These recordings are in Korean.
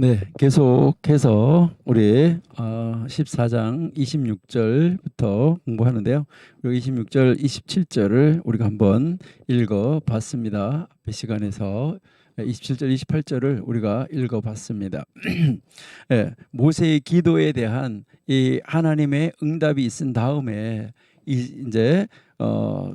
네, 계속해서 우리 14장 26절부터 공부하는데요. 그리고 26절, 27절을 우리가 한번 읽어봤습니다. 앞의 시간에서 27절, 28절을 우리가 읽어봤습니다. 예, 모세의 기도에 대한 이 하나님의 응답이 있은 다음에 이제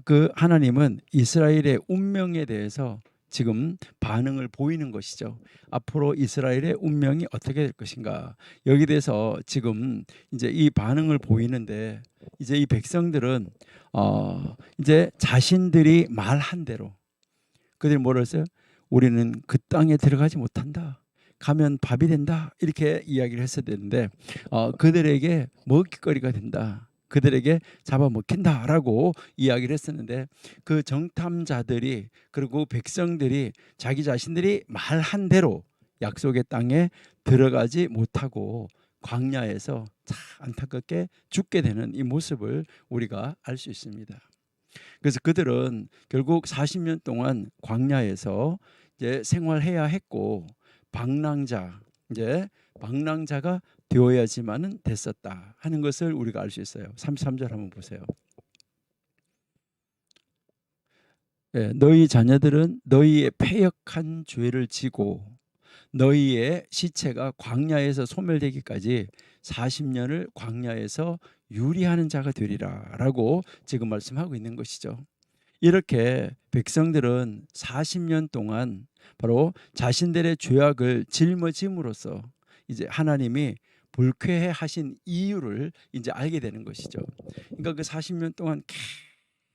그 하나님은 이스라엘의 운명에 대해서 지금 반응을 보이는 것이죠. 앞으로 이스라엘의 운명이 어떻게 될 것인가. 여기 대해서 지금 이제 이 반응을 보이는데 이제 이 백성들은 이제 자신들이 말한 대로 그들이 뭐라 했어요? 우리는 그 땅에 들어가지 못한다. 가면 밥이 된다. 이렇게 이야기를 했어야 되는데 그들에게 먹잇거리가 된다. 그들에게 잡아먹힌다라고 이야기를 했었는데 그 정탐자들이 그리고 백성들이 자기 자신들이 말한 대로 약속의 땅에 들어가지 못하고 광야에서 참 안타깝게 죽게 되는 이 모습을 우리가 알 수 있습니다. 그래서 그들은 결국 40년 동안 광야에서 이제 생활해야 했고 방랑자가 되어야지만은 됐었다 하는 것을 우리가 알 수 있어요. 33절 한번 보세요. 예, 너희 자녀들은 너희의 패역한 죄를 지고 너희의 시체가 광야에서 소멸되기까지 40년을 광야에서 유리하는 자가 되리라라고 지금 말씀하고 있는 것이죠. 이렇게 백성들은 40년 동안 바로 자신들의 죄악을 짊어짐으로써 이제 하나님이 불쾌해 하신 이유를 이제 알게 되는 것이죠. 그러니까 그 40년 동안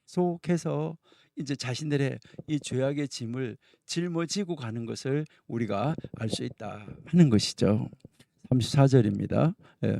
계속해서 이제 자신들의 이 죄악의 짐을 짊어지고 가는 것을 우리가 알 수 있다 하는 것이죠. 34절입니다. 예.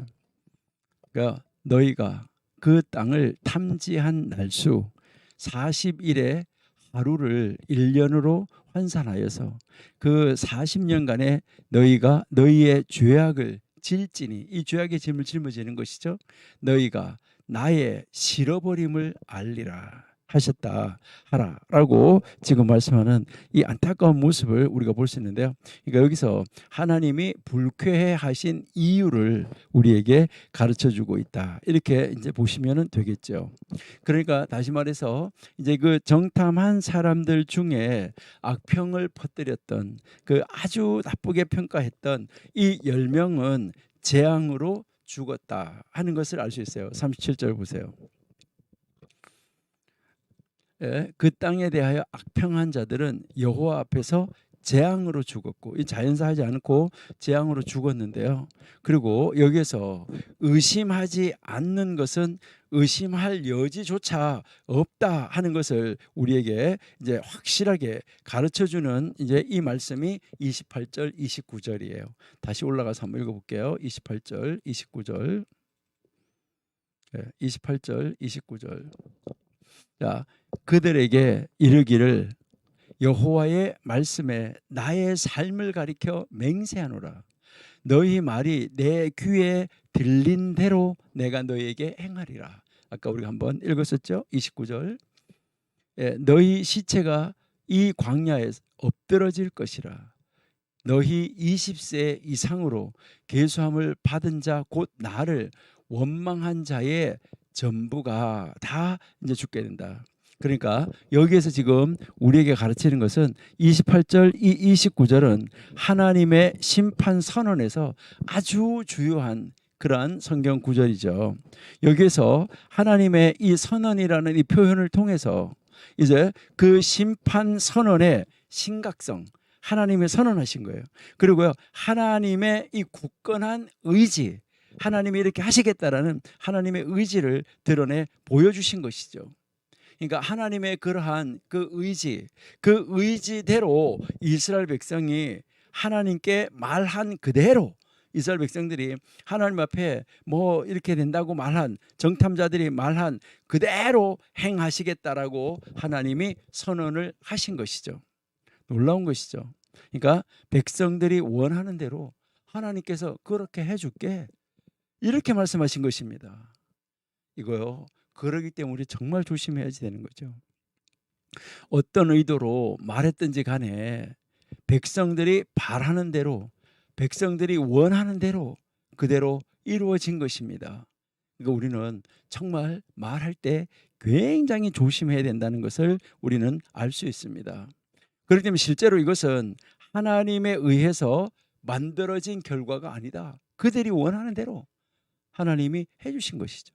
그러니까 너희가 그 땅을 탐지한 날수 40일의 하루를 1년으로 환산하여서 그 40년간의 너희가 너희의 죄악을 질지니 이 죄악의 짐을 짊어지는 것이죠. 너희가 나의 잃어버림을 알리라 하셨다 하라라고 지금 말씀하는 이 안타까운 모습을 우리가 볼 수 있는데요. 그러니까 여기서 하나님이 불쾌해 하신 이유를 우리에게 가르쳐 주고 있다. 이렇게 이제 보시면 되겠죠. 그러니까 다시 말해서 이제 그 정탐한 사람들 중에 악평을 퍼뜨렸던 그 아주 나쁘게 평가했던 이 10명은 재앙으로 죽었다 하는 것을 알 수 있어요. 37절 보세요. 예, 그 땅에 대하여 악평한 자들은 여호와 앞에서 재앙으로 죽었고 이 자연사하지 않고 재앙으로 죽었는데요. 그리고 여기서 의심하지 않는 것은 의심할 여지조차 없다 하는 것을 우리에게 이제 확실하게 가르쳐 주는 이제 이 말씀이 28절 29절이에요. 다시 올라가서 한번 읽어 볼게요. 28절 29절. 28절 29절. 자, 그들에게 이르기를 여호와의 말씀에 나의 삶을 가리켜 맹세하노라. 너희 말이 내 귀에 들린 대로 내가 너희에게 행하리라. 아까 우리가 한번 읽었었죠? 29절. 예, 너희 시체가 이 광야에 엎드러질 것이라. 너희 20세 이상으로 계수함을 받은 자 곧 나를 원망한 자의 전부가 다 이제 죽게 된다. 그러니까 여기에서 지금 우리에게 가르치는 것은 28절, 29절은 하나님의 심판 선언에서 아주 주요한 그러한 성경 구절이죠. 여기에서 하나님의 이 선언이라는 이 표현을 통해서 이제 그 심판 선언의 심각성, 하나님이 선언하신 거예요. 그리고요, 하나님의 이 굳건한 의지, 하나님이 이렇게 하시겠다라는 하나님의 의지를 드러내 보여주신 것이죠. 그러니까 하나님의 그러한 그 의지대로 이스라엘 백성이 하나님께 말한 그대로 이스라엘 백성들이 하나님 앞에 뭐 이렇게 된다고 말한 정탐자들이 말한 그대로 행하시겠다라고 하나님이 선언을 하신 것이죠. 놀라운 것이죠. 그러니까 백성들이 원하는 대로 하나님께서 그렇게 해줄게 이렇게 말씀하신 것입니다. 이거요. 그러기 때문에 우리 정말 조심해야지 되는 거죠. 어떤 의도로 말했든지 간에 백성들이 바라는 대로 백성들이 원하는 대로 그대로 이루어진 것입니다. 그러니까 우리는 정말 말할 때 굉장히 조심해야 된다는 것을 우리는 알 수 있습니다. 그렇기 때문에 실제로 이것은 하나님에 의해서 만들어진 결과가 아니다. 그들이 원하는 대로 하나님이 해주신 것이죠.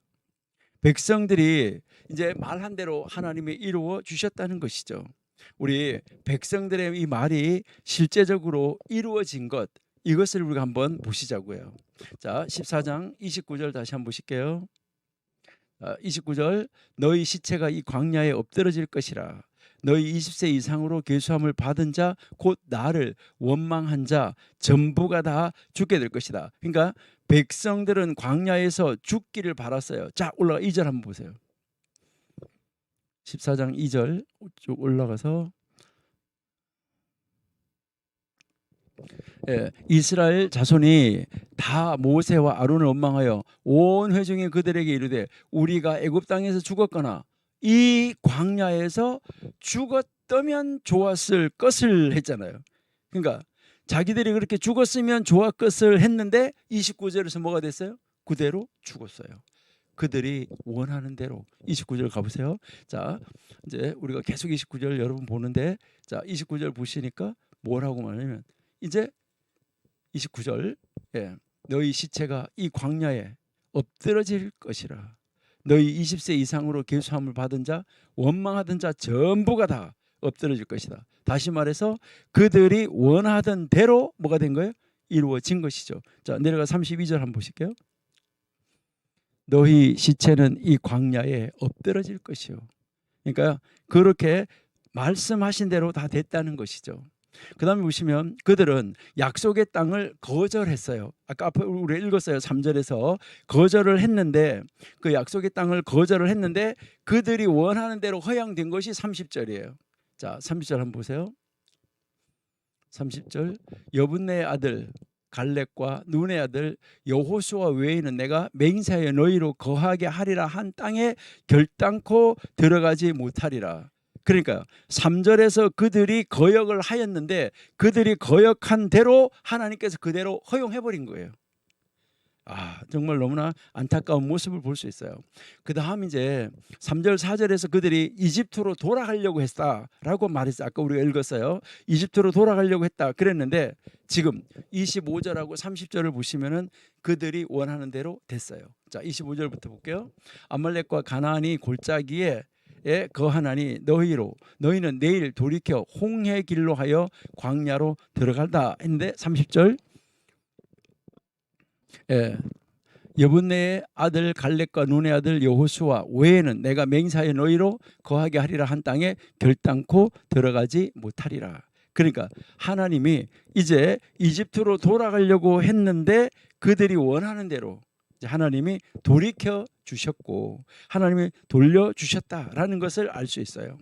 백성들이 이제 말한 대로 하나님이 이루어 주셨다는 것이죠. 우리 백성들의 이 말이 실제적으로 이루어진 것, 이것을 우리가 한번 보시자고요. 자, 14장 29절 다시 한번 보실게요. 29절 너희 시체가 이 광야에 엎드러질 것이라. 너희 20세 이상으로 계수함을 받은 자 곧 나를 원망한 자 전부가 다 죽게 될 것이다. 그러니까 백성들은 광야에서 죽기를 바랐어요. 자, 올라가 2절 한번 보세요. 14장 2절 쭉 올라가서 이스라엘 자손이 다 모세와 아론을 원망하여 온 회중이 그들에게 이르되 우리가 애굽 땅에서 죽었거나 이 광야에서 죽었다면 좋았을 것을 했잖아요. 그러니까 자기들이 그렇게 죽었으면 좋았을 것을 했는데 29절에서 뭐가 됐어요? 그대로 죽었어요. 그들이 원하는 대로. 29절 가보세요. 자, 이제 우리가 계속 29절 여러분 보는데, 자 29절 보시니까 뭐라고 말하냐면 이제 29절 너희 시체가 이 광야에 엎드러질 것이라. 너희 20세 이상으로 계수함을 받은 자 원망하던 자 전부가 다 엎드러질 것이다. 다시 말해서 그들이 원하던 대로 뭐가 된 거예요? 이루어진 것이죠. 자, 내려가 32절 한번 보실게요. 너희 시체는 이 광야에 엎드러질 것이요. 그러니까 그렇게 말씀하신 대로 다 됐다는 것이죠. 그 다음에 보시면 그들은 약속의 땅을 거절했어요. 아까 앞에 우리가 읽었어요. 3절에서 거절을 했는데 그 약속의 땅을 거절을 했는데 그들이 원하는 대로 허양된 것이 30절이에요. 자, 30절 한번 보세요. 30절 여분네의 아들 갈렙과 눈의 아들 여호수아 외에는 내가 맹세하여 너희로 거하게 하리라 한 땅에 결단코 들어가지 못하리라. 그러니까 3절에서 그들이 거역을 하였는데 그들이 거역한 대로 하나님께서 그대로 허용해버린 거예요. 정말 너무나 안타까운 모습을 볼 수 있어요. 그 다음 이제 3절 4절에서 그들이 이집트로 돌아가려고 했다라고 말했어요. 아까 우리가 읽었어요. 이집트로 돌아가려고 했다 그랬는데 지금 25절하고 30절을 보시면은 그들이 원하는 대로 됐어요. 자, 25절부터 볼게요. 아말렉과 가나안이 골짜기에 거하나니 너희는 내일 돌이켜 홍해 길로 하여 광야로 들어간다 했는데 30절 여분네의 아들 갈렙과 눈의 아들 여호수아 외에는 내가 맹세하여 너희로 거하게 하리라 한 땅에 결단코 들어가지 못하리라. 그러니까 하나님이 이제 이집트로 돌아가려고 했는데 그들이 원하는 대로 하나님이 돌이켜 주셨고 하나님이 돌려주셨다라는 것을 알 수 있어요.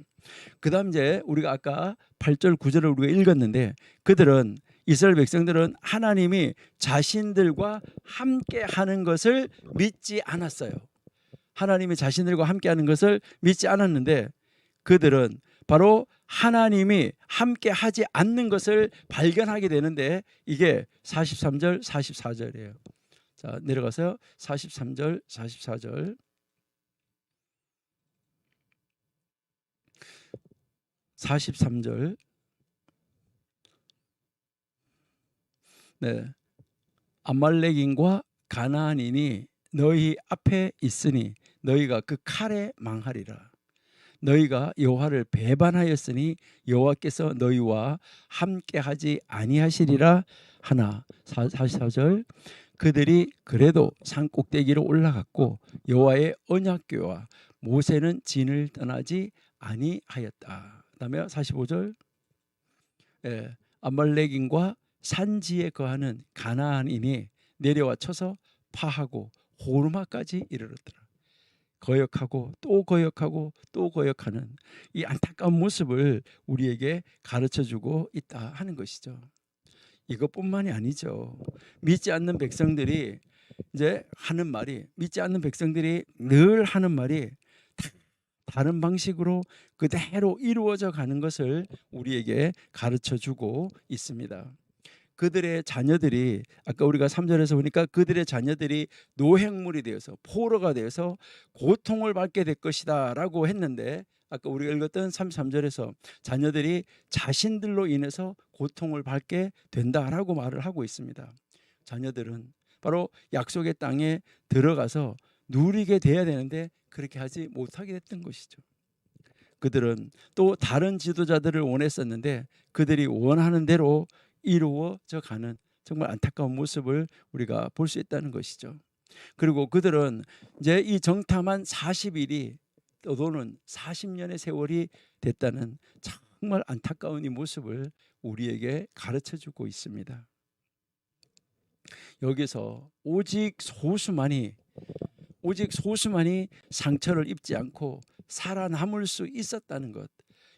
그 다음 이제 우리가 아까 8절 9절을 우리가 읽었는데 그들은 이스라엘 백성들은 하나님이 자신들과 함께 하는 것을 믿지 않았어요. 하나님이 자신들과 함께 하는 것을 믿지 않았는데 그들은 바로 하나님이 함께 하지 않는 것을 발견하게 되는데 이게 43절 44절이에요. 자, 내려가서 43절 44절 43절 아말렉인과 가나안인이 너희 앞에 있으니 너희가 그 칼에 망하리라. 너희가 여호와를 배반하였으니 여호와께서 너희와 함께하지 아니하시리라 하나. 44절 그들이 그래도 산 꼭대기로 올라갔고 여호와의 언약궤와 모세는 진을 떠나지 아니하였다. 그다음에 45절 아말렉인과 산지에 거하는 가나안인이 내려와 쳐서 파하고 호르마까지 이르렀더라. 거역하고 또 거역하고 또 거역하는 이 안타까운 모습을 우리에게 가르쳐주고 있다 하는 것이죠. 이것뿐만이 아니죠. 믿지 않는 백성들이 이제 하는 말이 믿지 않는 백성들이 늘 하는 말이 다른 방식으로 그대로 이루어져 가는 것을 우리에게 가르쳐주고 있습니다. 그들의 자녀들이 아까 우리가 3절에서 보니까 그들의 자녀들이 노획물이 되어서 포로가 되어서 고통을 받게 될 것이다 라고 했는데, 아까 우리가 읽었던 33절에서 자녀들이 자신들로 인해서 고통을 받게 된다라고 말을 하고 있습니다. 자녀들은 바로 약속의 땅에 들어가서 누리게 돼야 되는데 그렇게 하지 못하게 됐던 것이죠. 그들은 또 다른 지도자들을 원했었는데 그들이 원하는 대로 이루어져 가는 정말 안타까운 모습을 우리가 볼 수 있다는 것이죠. 그리고 그들은 이제 이 정탐한 40일이 또는 40년의 세월이 됐다는 정말 안타까운 이 모습을 우리에게 가르쳐 주고 있습니다. 여기서 오직 소수만이 상처를 입지 않고 살아남을 수 있었다는 것,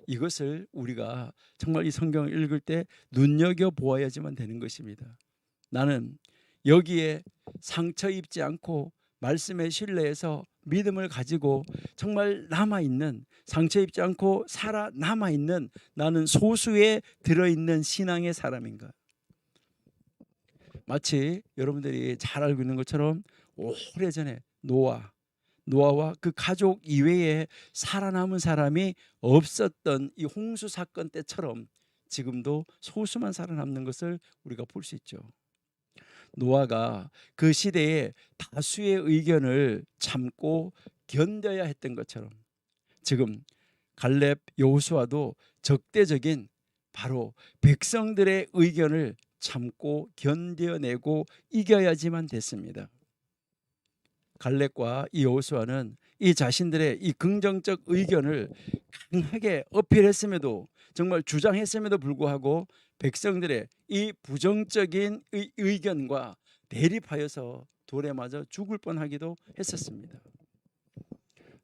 이것을 우리가 정말 이 성경을 읽을 때 눈여겨보아야지만 되는 것입니다. 나는 여기에 상처 입지 않고 말씀의 신뢰에서 믿음을 가지고 정말 남아있는, 상처 입지 않고 살아남아있는 나는 소수에 들어있는 신앙의 사람인가. 마치 여러분들이 잘 알고 있는 것처럼 오래전에 노아와 그 가족 이외에 살아남은 사람이 없었던 이 홍수 사건 때처럼 지금도 소수만 살아남는 것을 우리가 볼 수 있죠. 노아가 그 시대에 다수의 의견을 참고 견뎌야 했던 것처럼 지금 갈렙 여호수아도 적대적인 바로 백성들의 의견을 참고 견뎌내고 이겨야지만 됐습니다. 갈렙과 이 여호수아는 이 자신들의 이 긍정적 의견을 강하게 어필했음에도, 정말 주장했음에도 불구하고 백성들의 이 부정적인 의견과 대립하여서 돌에 맞아 죽을 뻔하기도 했었습니다.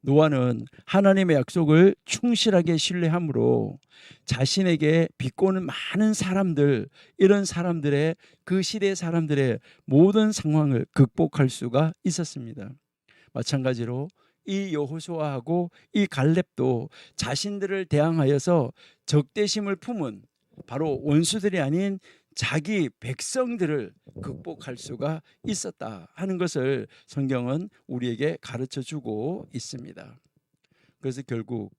노아는 하나님의 약속을 충실하게 신뢰함으로 자신에게 비꼬는 많은 사람들, 이런 사람들의, 그 시대 사람들의 모든 상황을 극복할 수가 있었습니다. 마찬가지로 이 여호수아하고 이 갈렙도 자신들을 대항하여서 적대심을 품은 바로 원수들이 아닌 자기 백성들을 극복할 수가 있었다 하는 것을 성경은 우리에게 가르쳐 주고 있습니다. 그래서 결국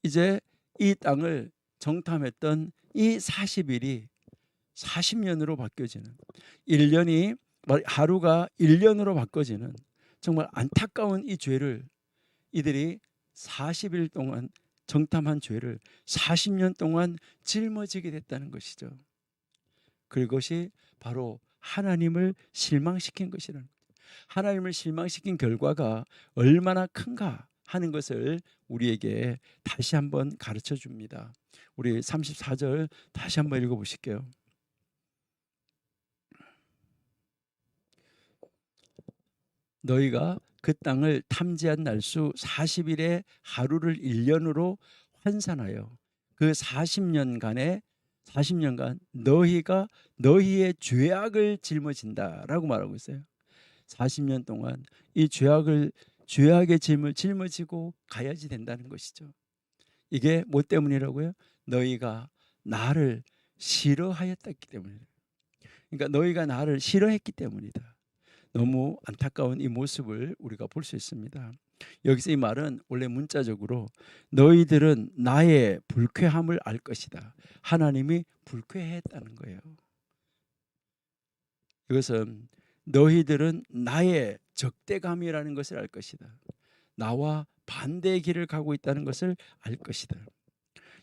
이제 이 땅을 정탐했던 이 40일이 40년으로 바뀌어지는, 1년이 하루가 1년으로 바꿔지는 정말 안타까운 이 죄를, 이들이 40일 동안 정탐한 죄를 40년 동안 짊어지게 됐다는 것이죠. 그것이 바로 하나님을 실망시킨 것이라는 거죠. 하나님을 실망시킨 결과가 얼마나 큰가 하는 것을 우리에게 다시 한번 가르쳐 줍니다. 우리 34절 다시 한번 읽어보실게요. 너희가 그 땅을 탐지한 날수 40일의 하루를 1년으로 환산하여 그 40년간 너희가 너희의 죄악을 짊어진다라고 말하고 있어요. 40년 동안 이 죄악의 짐을 짊어지고 가야지 된다는 것이죠. 이게 뭐 때문이라고요? 너희가 나를 싫어하였기 때문이에요. 그러니까 너희가 나를 싫어했기 때문이다. 너무 안타까운 이 모습을 우리가 볼 수 있습니다. 여기서 이 말은 원래 문자적으로 너희들은 나의 불쾌함을 알 것이다. 하나님이 불쾌했다는 거예요. 이것은 너희들은 나의 적대감이라는 것을 알 것이다. 나와 반대의 길을 가고 있다는 것을 알 것이다.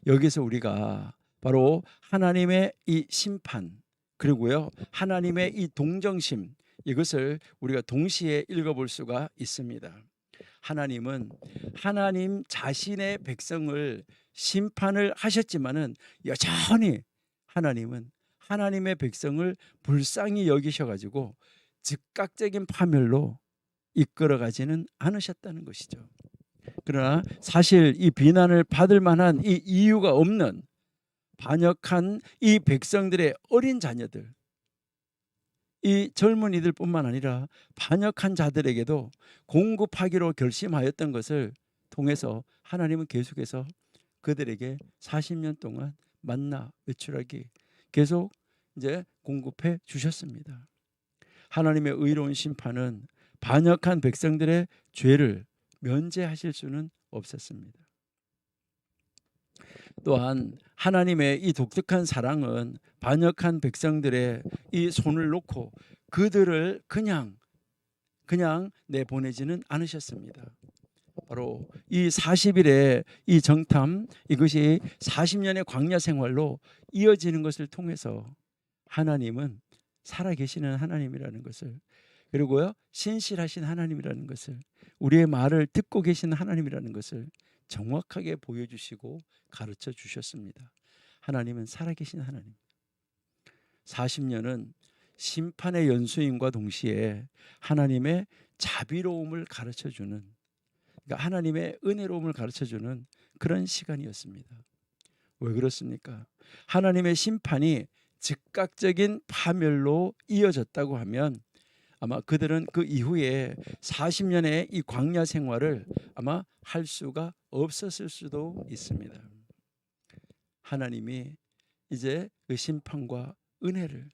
여기서 우리가 바로 하나님의 이 심판, 그리고요 하나님의 이 동정심, 이것을 우리가 동시에 읽어볼 수가 있습니다. 하나님은 하나님 자신의 백성을 심판을 하셨지만은 여전히 하나님은 하나님의 백성을 불쌍히 여기셔가지고 즉각적인 파멸로 이끌어가지는 않으셨다는 것이죠. 그러나 사실 이 비난을 받을 만한 이 이유가 없는 반역한 이 백성들의 어린 자녀들, 이 젊은이들뿐만 아니라 반역한 자들에게도 공급하기로 결심하였던 것을 통해서 하나님은 계속해서 그들에게 40년 동안 만나 외출하기, 계속 이제 공급해 주셨습니다. 하나님의 의로운 심판은 반역한 백성들의 죄를 면제하실 수는 없었습니다. 또한 하나님의 이 독특한 사랑은 반역한 백성들의 이 손을 놓고 그들을 그냥 내보내지는 않으셨습니다. 바로 이 40일의 이 정탐, 이것이 40년의 광야 생활로 이어지는 것을 통해서 하나님은 살아계시는 하나님이라는 것을, 그리고요 신실하신 하나님이라는 것을, 우리의 말을 듣고 계신 하나님이라는 것을 정확하게 보여주시고 가르쳐 주셨습니다. 하나님은 살아계신 하나님. 40년은 심판의 연수임과 동시에 하나님의 자비로움을 가르쳐주는, 그러니까 하나님의 은혜로움을 가르쳐주는 그런 시간이었습니다. 왜 그렇습니까? 하나님의 심판이 즉각적인 파멸로 이어졌다고 하면 아마 그들은 그 이후에 40년의 이 광야 생활을 아마 할 수가 없었을 수도 있습니다. 하나님이 이제 그 심판과 은혜를,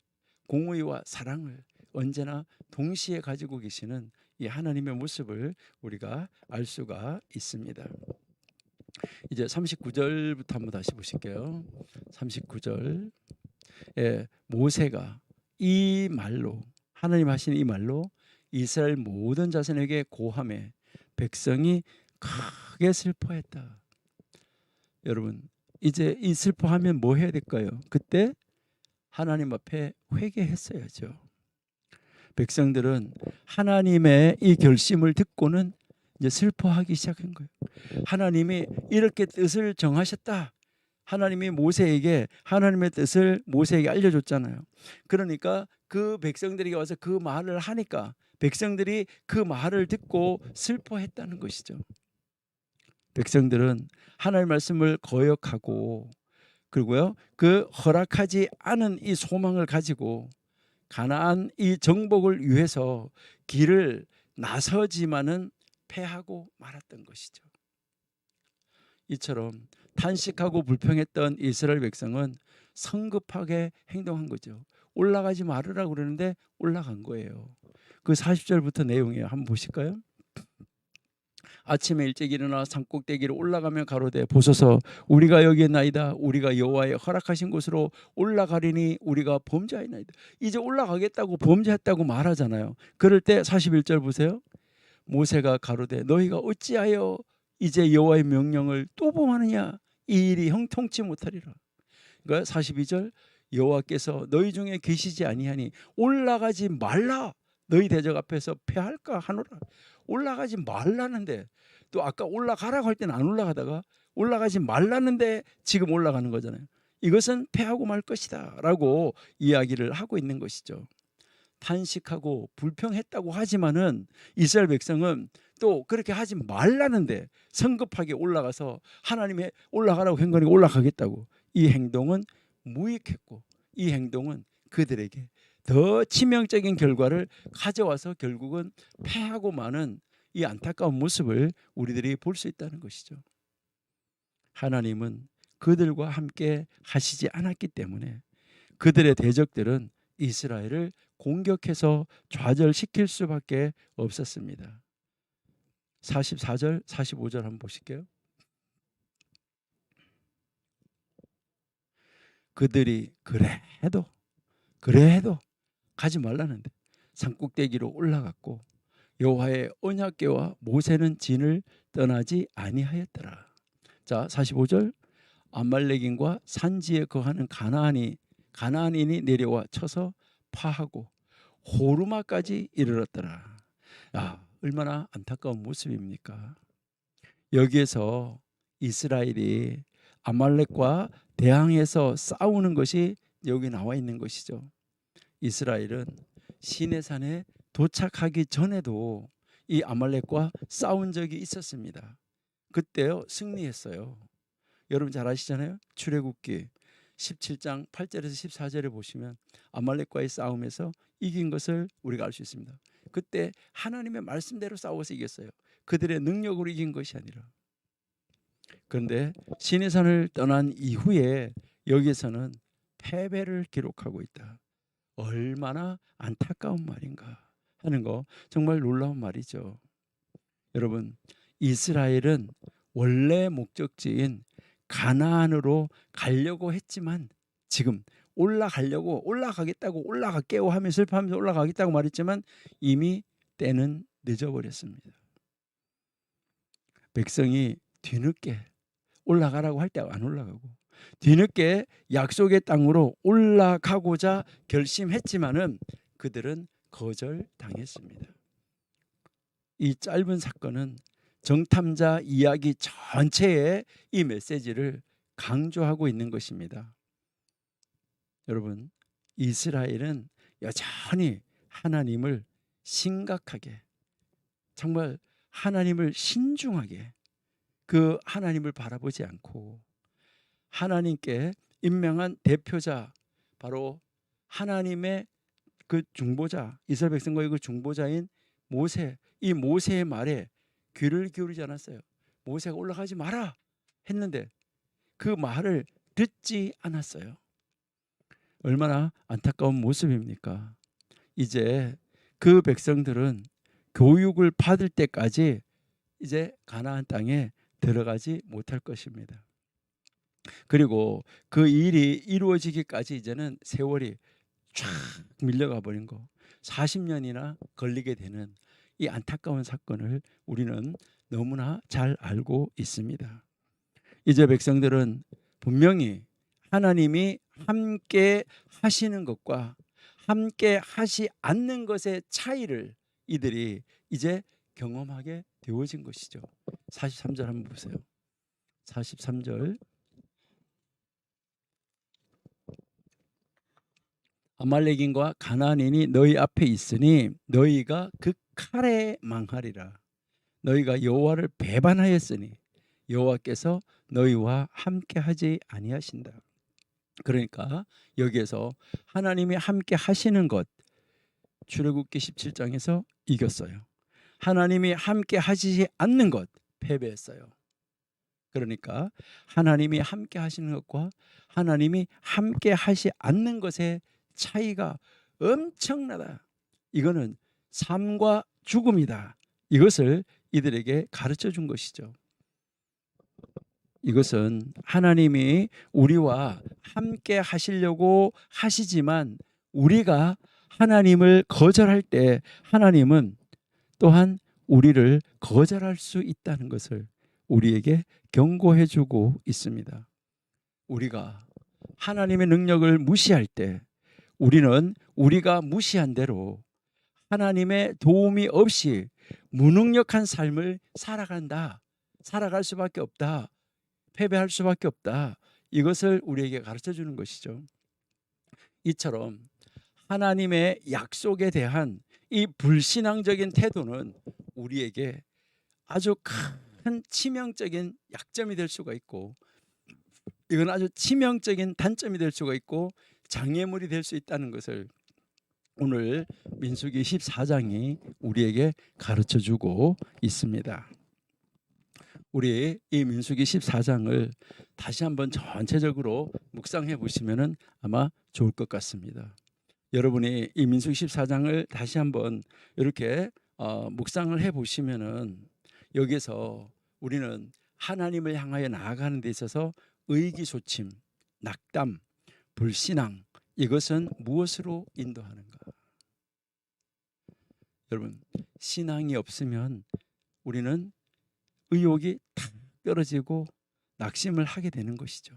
공의와 사랑을 언제나 동시에 가지고 계시는 이 하나님의 모습을 우리가 알 수가 있습니다. 이제 39절부터 한번 다시 보실게요. 39절. 모세가 이 말로, 하나님 하신 이 말로 이스라엘 모든 자손에게 고하매 백성이 크게 슬퍼했다. 여러분, 이제 이 슬퍼하면 뭐 해야 될까요? 그때 하나님 앞에 회개했어야죠. 백성들은 하나님의 이 결심을 듣고는 이제 슬퍼하기 시작한 거예요. 하나님이 이렇게 뜻을 정하셨다. 하나님이 모세에게 하나님의 뜻을 모세에게 알려줬잖아요. 그러니까 그 백성들에게 와서 그 말을 하니까 백성들이 그 말을 듣고 슬퍼했다는 것이죠. 백성들은 하나님의 말씀을 거역하고, 그리고요 그 허락하지 않은 이 소망을 가지고 가나안 이 정복을 위해서 길을 나서지만은 패하고 말았던 것이죠. 이처럼 탄식하고 불평했던 이스라엘 백성은 성급하게 행동한 거죠. 올라가지 말으라고 그러는데 올라간 거예요. 그 40절부터 내용이에요. 한번 보실까요? 아침에 일찍 일어나 산꼭대기로 올라가며 가로되 보소서 우리가 여기에 나이다. 우리가 여호와의 허락하신 곳으로 올라가리니 우리가 범죄하였나이다. 이제 올라가겠다고 범죄했다고 말하잖아요. 그럴 때 41절 보세요. 모세가 가로되 너희가 어찌하여 이제 여호와의 명령을 또 범하느냐. 이 일이 형통치 못하리라. 그러니까 42절 여호와께서 너희 중에 계시지 아니하니 올라가지 말라. 너희 대적 앞에서 패할까 하노라. 올라가지 말라는데, 또 아까 올라가라고 할 때는 안 올라가다가 올라가지 말라는데 지금 올라가는 거잖아요. 이것은 패하고 말 것이다 라고 이야기를 하고 있는 것이죠. 탄식하고 불평했다고 하지만은 이스라엘 백성은 또 그렇게 하지 말라는데 성급하게 올라가서 하나님의 올라가라고 한 거니까 올라가겠다고. 이 행동은 무익했고 이 행동은 그들에게 더 치명적인 결과를 가져와서 결국은 패하고 마는 이 안타까운 모습을 우리들이 볼 수 있다는 것이죠. 하나님은 그들과 함께 하시지 않았기 때문에 그들의 대적들은 이스라엘을 공격해서 좌절시킬 수밖에 없었습니다. 44절, 45절 한번 보실게요. 그들이 그래도 가지 말라는데 산꼭대기로 올라갔고 여호와의 언약궤와 모세는 진을 떠나지 아니하였더라. 자, 45절. 아말렉인과 산지에 거하는 가나안인이 내려와 쳐서 파하고 호르마까지 이르렀더라. 얼마나 안타까운 모습입니까? 여기에서 이스라엘이 아말렉과 대항해서 싸우는 것이 여기 나와 있는 것이죠. 이스라엘은 시내산에 도착하기 전에도 이 아말렉과 싸운 적이 있었습니다. 그때요 승리했어요. 여러분 잘 아시잖아요. 출애굽기 17장 8절에서 14절에 보시면 아말렉과의 싸움에서 이긴 것을 우리가 알 수 있습니다. 그때 하나님의 말씀대로 싸워서 이겼어요. 그들의 능력으로 이긴 것이 아니라. 그런데 시내산을 떠난 이후에 여기에서는 패배를 기록하고 있다. 얼마나 안타까운 말인가 하는 거 정말 놀라운 말이죠. 여러분, 이스라엘은 원래 목적지인 가나안으로 가려고 했지만 지금 올라가겠다고 올라갈게요 하며 슬퍼하면서 올라가겠다고 말했지만 이미 때는 늦어버렸습니다. 백성이 뒤늦게 올라가라고 할 때 안 올라가고 뒤늦게 약속의 땅으로 올라가고자 결심했지만은 그들은 거절당했습니다. 이 짧은 사건은 정탐자 이야기 전체의 이 메시지를 강조하고 있는 것입니다. 여러분, 이스라엘은 여전히 하나님을 심각하게, 정말 하나님을 신중하게 그 하나님을 바라보지 않고 하나님께 임명한 대표자, 바로 하나님의 그 중보자, 이스라엘 백성과의 그 중보자인 모세, 이 모세의 말에 귀를 기울이지 않았어요. 모세가 올라가지 마라 했는데 그 말을 듣지 않았어요. 얼마나 안타까운 모습입니까? 이제 그 백성들은 교육을 받을 때까지 이제 가나안 땅에 들어가지 못할 것입니다. 그리고 그 일이 이루어지기까지 이제는 세월이 쫙 밀려가 버린 거, 40년이나 걸리게 되는 이 안타까운 사건을 우리는 너무나 잘 알고 있습니다. 이제 백성들은 분명히 하나님이 함께 하시는 것과 함께 하시 않는 것의 차이를 이들이 이제 경험하게 되어진 것이죠. 43절 한번 보세요. 43절. 아말렉인과 가나안인이 너희 앞에 있으니 너희가 그 칼에 망하리라. 너희가 여호와를 배반하였으니 여호와께서 너희와 함께 하지 아니하신다. 그러니까 여기에서 하나님이 함께 하시는 것, 출애굽기 17장에서 이겼어요. 하나님이 함께 하시지 않는 것, 패배했어요. 그러니까 하나님이 함께 하시는 것과 하나님이 함께 하시 않는 것의 차이가 엄청나다. 이거는 삶과 죽음이다. 이것을 이들에게 가르쳐 준 것이죠. 이것은 하나님이 우리와 함께 하시려고 하시지만 우리가 하나님을 거절할 때 하나님은 또한 우리를 거절할 수 있다는 것을 우리에게 경고해 주고 있습니다. 우리가 하나님의 능력을 무시할 때 우리는 우리가 무시한 대로 하나님의 도움이 없이 무능력한 삶을 살아갈 수밖에 없다. 패배할 수밖에 없다. 이것을 우리에게 가르쳐 주는 것이죠. 이처럼 하나님의 약속에 대한 이 불신앙적인 태도는 우리에게 아주 큰 치명적인 약점이 될 수가 있고, 이건 아주 치명적인 단점이 될 수가 있고 장애물이 될 수 있다는 것을 오늘 민수기 14장이 우리에게 가르쳐 주고 있습니다. 우리 이 민수기 14장을 다시 한번 전체적으로 묵상해 보시면 아마 좋을 것 같습니다. 여러분이 이 민수기 14장을 다시 한번 이렇게 묵상을 해 보시면은 여기서 우리는 하나님을 향하여 나아가는 데 있어서 의기소침, 낙담, 불신앙, 이것은 무엇으로 인도하는가? 여러분, 신앙이 없으면 우리는 의욕이 탁 떨어지고 낙심을 하게 되는 것이죠.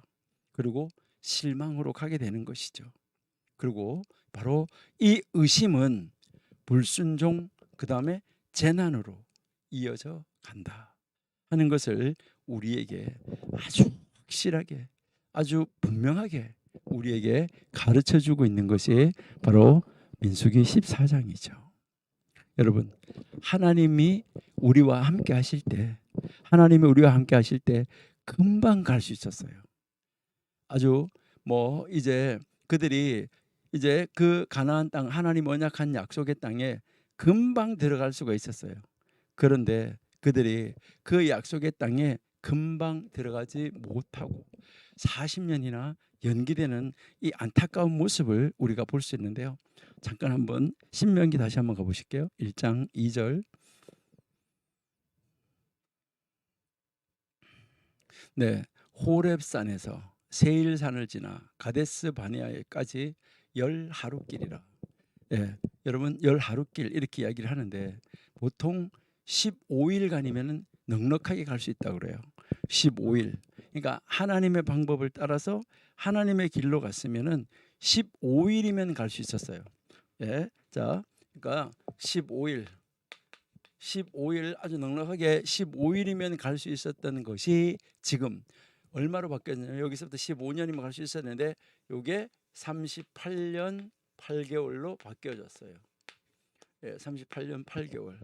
그리고 실망으로 가게 되는 것이죠. 그리고 바로 이 의심은 불순종, 그 다음에 재난으로 이어져 간다 하는 것을 우리에게 아주 확실하게, 아주 분명하게 우리에게 가르쳐 주고 있는 것이 바로 민수기 14장이죠. 여러분, 하나님이 우리와 함께 하실 때, 하나님이 우리와 함께 하실 때 금방 갈 수 있었어요. 아주 이제 그들이 이제 그 가나안 땅, 하나님 언약한 약속의 땅에 금방 들어갈 수가 있었어요. 그런데 그들이 그 약속의 땅에 금방 들어가지 못하고 40년이나 연기되는 이 안타까운 모습을 우리가 볼 수 있는데요. 잠깐 한번 신명기 다시 한번 가보실게요. 1장 2절. 네, 호렙산에서 세일산을 지나 가데스 바네아에까지 10하루길이라. 예, 여러분 10하루길 이렇게 이야기를 하는데 보통 15일간이면 넉넉하게 갈 수 있다고 그래요. 15일. 그러니까 하나님의 방법을 따라서 하나님의 길로 갔으면은 15일이면 갈 수 있었어요. 예, 자, 그러니까 15일 아주 넉넉하게 15일이면 갈 수 있었던 것이 지금 얼마로 바뀌었냐면 여기서부터 15년이면 갈 수 있었는데 이게 38년 8개월로 바뀌어졌어요. 예, 38년 8개월.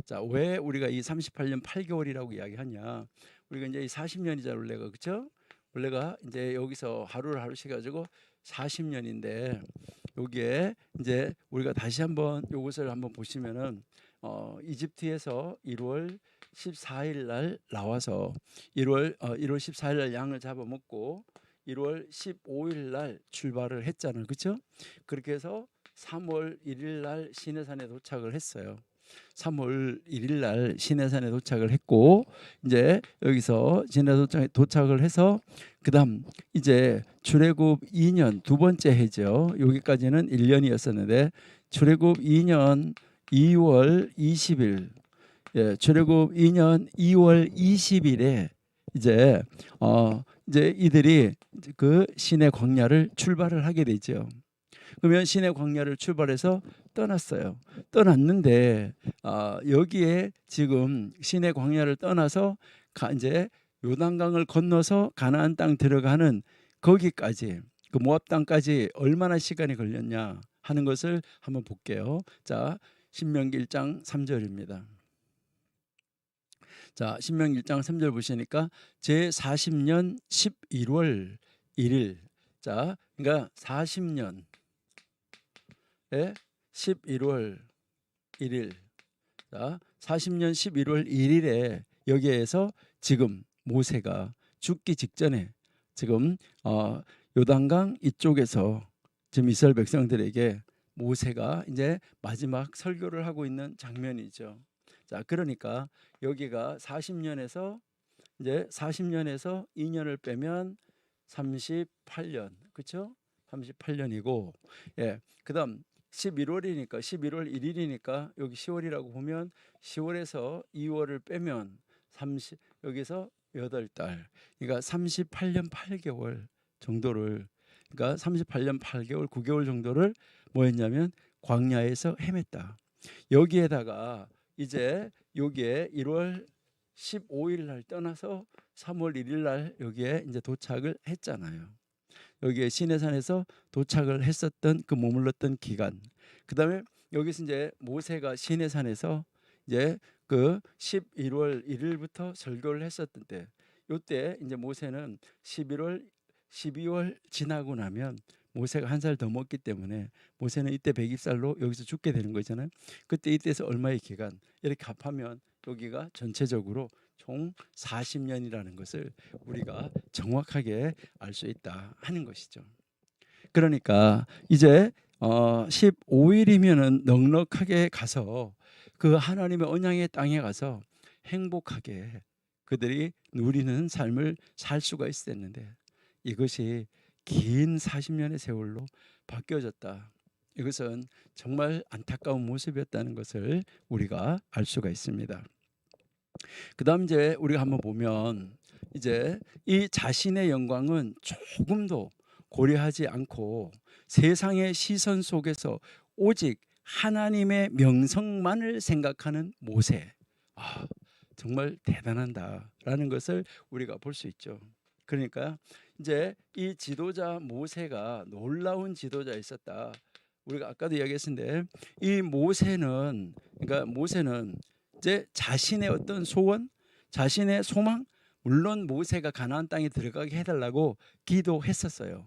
자, 왜 우리가 이 38년 8개월이라고 이야기하냐? 우리가 이제 40년이잖아 원래가, 그렇죠? 원래가 이제 여기서 하루를 하루씩 가지고 40년인데 여기에 이제 우리가 다시 한번 이것을 한번 보시면은 이집트에서 1월 14일 날 나와서 1월 14일 날 양을 잡아먹고 1월 15일 날 출발을 했잖아요, 그렇죠? 그렇게 해서 3월 1일 날 시내산에 도착을 했어요. 3월 1일 날 시내산에 도착을 했고 이제 여기서 도착을 해서 그다음 이제 출애굽 2년 두 번째 해죠. 여기까지는 1년이었었는데 출애굽 2년 2월 20일, 예, 출애굽 2년 2월 20일에 이제 이제 이들이 그 시내 광야를 출발을 하게 되죠. 그러면 시내 광야를 출발해서 떠났어요. 떠났는데 여기에 지금 시내 광야를 떠나서 이제 요단강을 건너서 가나안 땅 들어가는 거기까지 그 모압 땅까지 얼마나 시간이 걸렸냐 하는 것을 한번 볼게요. 자, 신명기 1장 3절입니다. 자, 신명기 1장 3절 보시니까 제 40년 11월 1일. 자, 그러니까 40년 11월 1일. 자, 40년 11월 1일에 여기에서 지금 모세가 죽기 직전에 지금 요단강 이쪽에서 지금 이스라엘 백성들에게 모세가 이제 마지막 설교를 하고 있는 장면이죠. 자, 그러니까 여기가 40년에서 이제 40년에서 2년을 빼면 38년, 그렇죠? 38년이고, 예, 그다음 11월이니까 11월 1일이니까 여기 10월이라고 보면 10월에서 2월을 빼면 30 여기서 8달. 그러니까 38년 8개월 정도를, 그러니까 38년 8개월 9개월 정도를 뭐 했냐면 광야에서 헤맸다. 여기에다가 이제 여기에 1월 15일 날 떠나서 3월 1일 날 여기에 이제 도착을 했잖아요. 여기에 시내산에서 도착을 했었던 그 머물렀던 기간. 그다음에 여기서 이제 모세가 시내산에서 이제 그 11월 1일부터 설교를 했었던 때, 요때 이제 모세는 12월 지나고 나면 모세가 한 살 더 먹기 때문에 모세는 이때 120살로 여기서 죽게 되는 거잖아요. 그때 이때에서 얼마의 기간 이렇게 합하면 여기가 전체적으로 총 40년이라는 것을 우리가 정확하게 알 수 있다 하는 것이죠. 그러니까 이제 15일이면은 넉넉하게 가서 그 하나님의 언약의 땅에 가서 행복하게 그들이 누리는 삶을 살 수가 있었는데 이것이 긴 40년의 세월로 바뀌어졌다. 이것은 정말 안타까운 모습이었다는 것을 우리가 알 수가 있습니다. 그다음 이제 우리가 한번 보면 이제 이 자신의 영광은 조금도 고려하지 않고 세상의 시선 속에서 오직 하나님의 명성만을 생각하는 모세. 정말 대단하다라는 것을 우리가 볼 수 있죠. 그러니까 이제 이 지도자 모세가 놀라운 지도자 있었다. 우리가 아까도 이야기했는데 이 모세는, 그러니까 모세는 이제 자신의 어떤 소원, 자신의 소망, 물론 모세가 가나안 땅에 들어가게 해달라고 기도했었어요.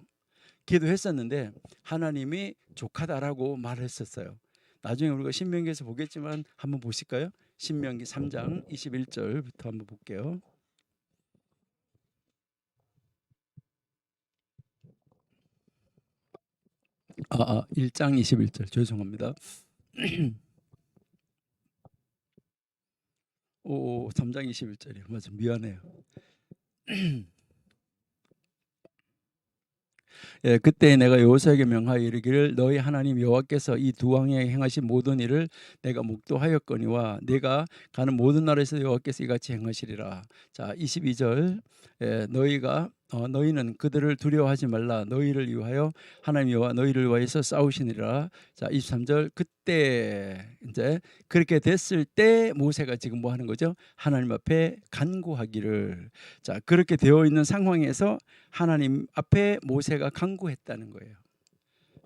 기도했었는데 하나님이 족하다라고 말했었어요. 나중에 우리가 신명기에서 보겠지만 한번 보실까요? 신명기 3장 21절부터 한번 볼게요. 1장 21절 죄송합니다. 3장 21절이요. 맞아, 미안해요. 예, 그때 내가 여호수아에게 명하여 이르기를 너희 하나님 여호와께서 이 두 왕에게 행하신 모든 일을 내가 목도하였거니와 내가 가는 모든 나라에서 여호와께서 이같이 행하시리라. 자, 22절 너희는 그들을 두려워하지 말라. 너희를 위하여 하나님 여호와 너희를 위하여서 싸우시니라. 자, 23절 그때 이제 그렇게 됐을 때 모세가 지금 뭐 하는 거죠? 하나님 앞에 간구하기를. 자, 그렇게 되어 있는 상황에서 하나님 앞에 모세가 간구했다는 거예요.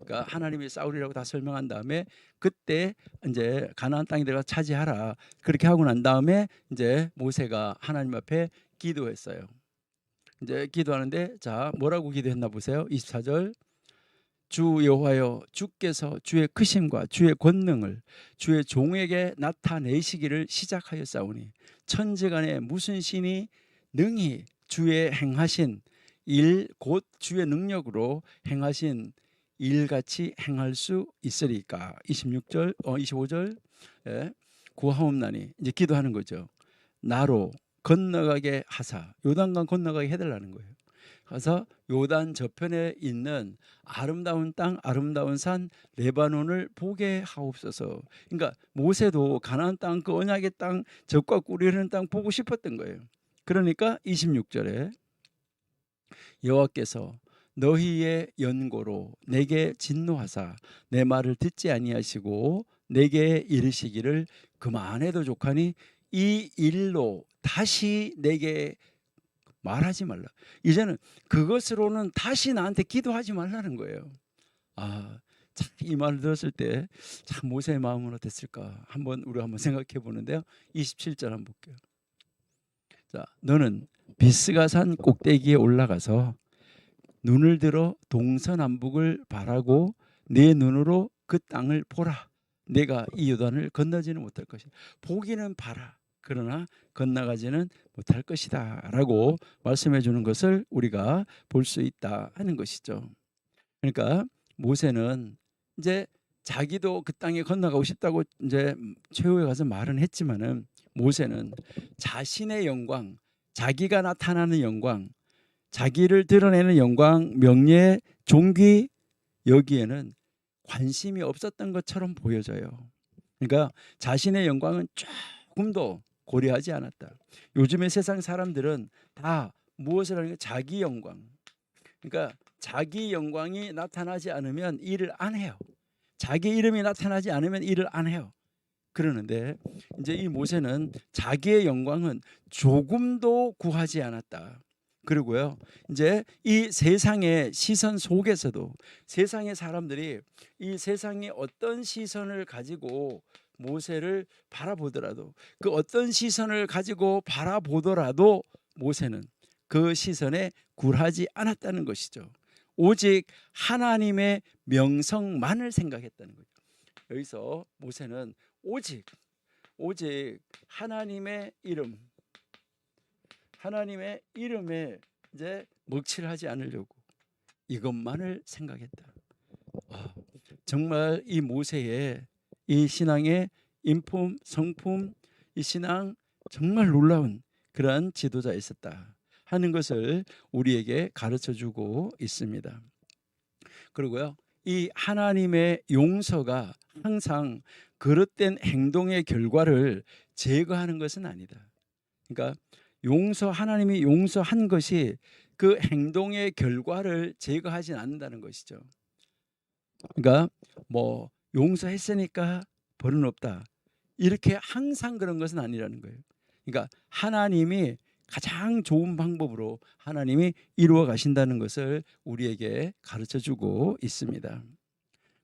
그러니까 하나님이 싸우리라고 다 설명한 다음에 그때 이제 가나안 땅에 들어가 차지하라. 그렇게 하고 난 다음에 이제 모세가 하나님 앞에 기도했어요. 이제 기도하는데 자, 뭐라고 기도했나 보세요. 24절 주 여호와여 주께서 주의 크심과 주의 권능을 주의 종에게 나타내시기를 시작하였사오니 천지간에 무슨 신이 능히 주의 행하신 일 곧 주의 능력으로 행하신 일같이 행할 수 있으리까. 25절 구하옵나니 이제 기도하는 거죠. 나로 건너가게 하사 요단강 건너가게 해달라는 거예요. 가서 요단 저편에 있는 아름다운 땅, 아름다운 산 레바논을 보게 하옵소서. 그러니까 모세도 가나안 땅, 그 언약의 땅, 젖과 꿀이 흐르는 땅 보고 싶었던 거예요. 그러니까 26절에 여호와께서 너희의 연고로 내게 진노하사 내 말을 듣지 아니하시고 내게 이르시기를 그만해도 족하니 이 일로 다시 내게 말하지 말라. 이제는 그것으로는 다시 나한테 기도하지 말라는 거예요. 참 이 말을 들었을 때 참 모세의 마음은 어땠을까? 우리가 한번 생각해 보는데요. 27절 한번 볼게요. 자, 너는 비스가 산 꼭대기에 올라가서 눈을 들어 동서남북을 바라고 내 눈으로 그 땅을 보라. 내가 이 요단을 건너지는 못할 것이다. 보기는 봐라. 그러나 건너가지는 못할 것이다 라고 말씀해 주는 것을 우리가 볼 수 있다 하는 것이죠. 그러니까 모세는 이제 자기도 그 땅에 건너가고 싶다고 이제 최후에 가서 말은 했지만은 모세는 자신의 영광, 자기가 나타나는 영광, 자기를 드러내는 영광, 명예, 존귀 여기에는 관심이 없었던 것처럼 보여져요. 그러니까 자신의 영광은 조금도 고려하지 않았다. 요즘의 세상 사람들은 다 무엇을 하는 게 자기 영광. 그러니까 자기 영광이 나타나지 않으면 일을 안 해요. 자기 이름이 나타나지 않으면 일을 안 해요. 그러는데 이제 이 모세는 자기의 영광은 조금도 구하지 않았다. 그리고요, 이제 이 세상의 시선 속에서도 세상의 사람들이 이 세상이 어떤 시선을 가지고 모세를 바라보더라도 그 어떤 시선을 가지고 바라보더라도 모세는 그 시선에 굴하지 않았다는 것이죠. 오직 하나님의 명성만을 생각했다는 거죠. 여기서 모세는 오직 하나님의 이름, 하나님의 이름에 이제 먹칠하지 않으려고 이것만을 생각했다. 정말 이 모세의 이 신앙의 인품, 성품, 이 신앙 정말 놀라운 그러한 지도자 있었다 하는 것을 우리에게 가르쳐주고 있습니다. 그리고요, 이 하나님의 용서가 항상 그릇된 행동의 결과를 제거하는 것은 아니다. 그러니까 하나님이 용서한 것이 그 행동의 결과를 제거하지 않는다는 것이죠. 그러니까 뭐 용서했으니까 벌은 없다, 이렇게 항상 그런 것은 아니라는 거예요. 그러니까 하나님이 가장 좋은 방법으로 하나님이 이루어 가신다는 것을 우리에게 가르쳐 주고 있습니다.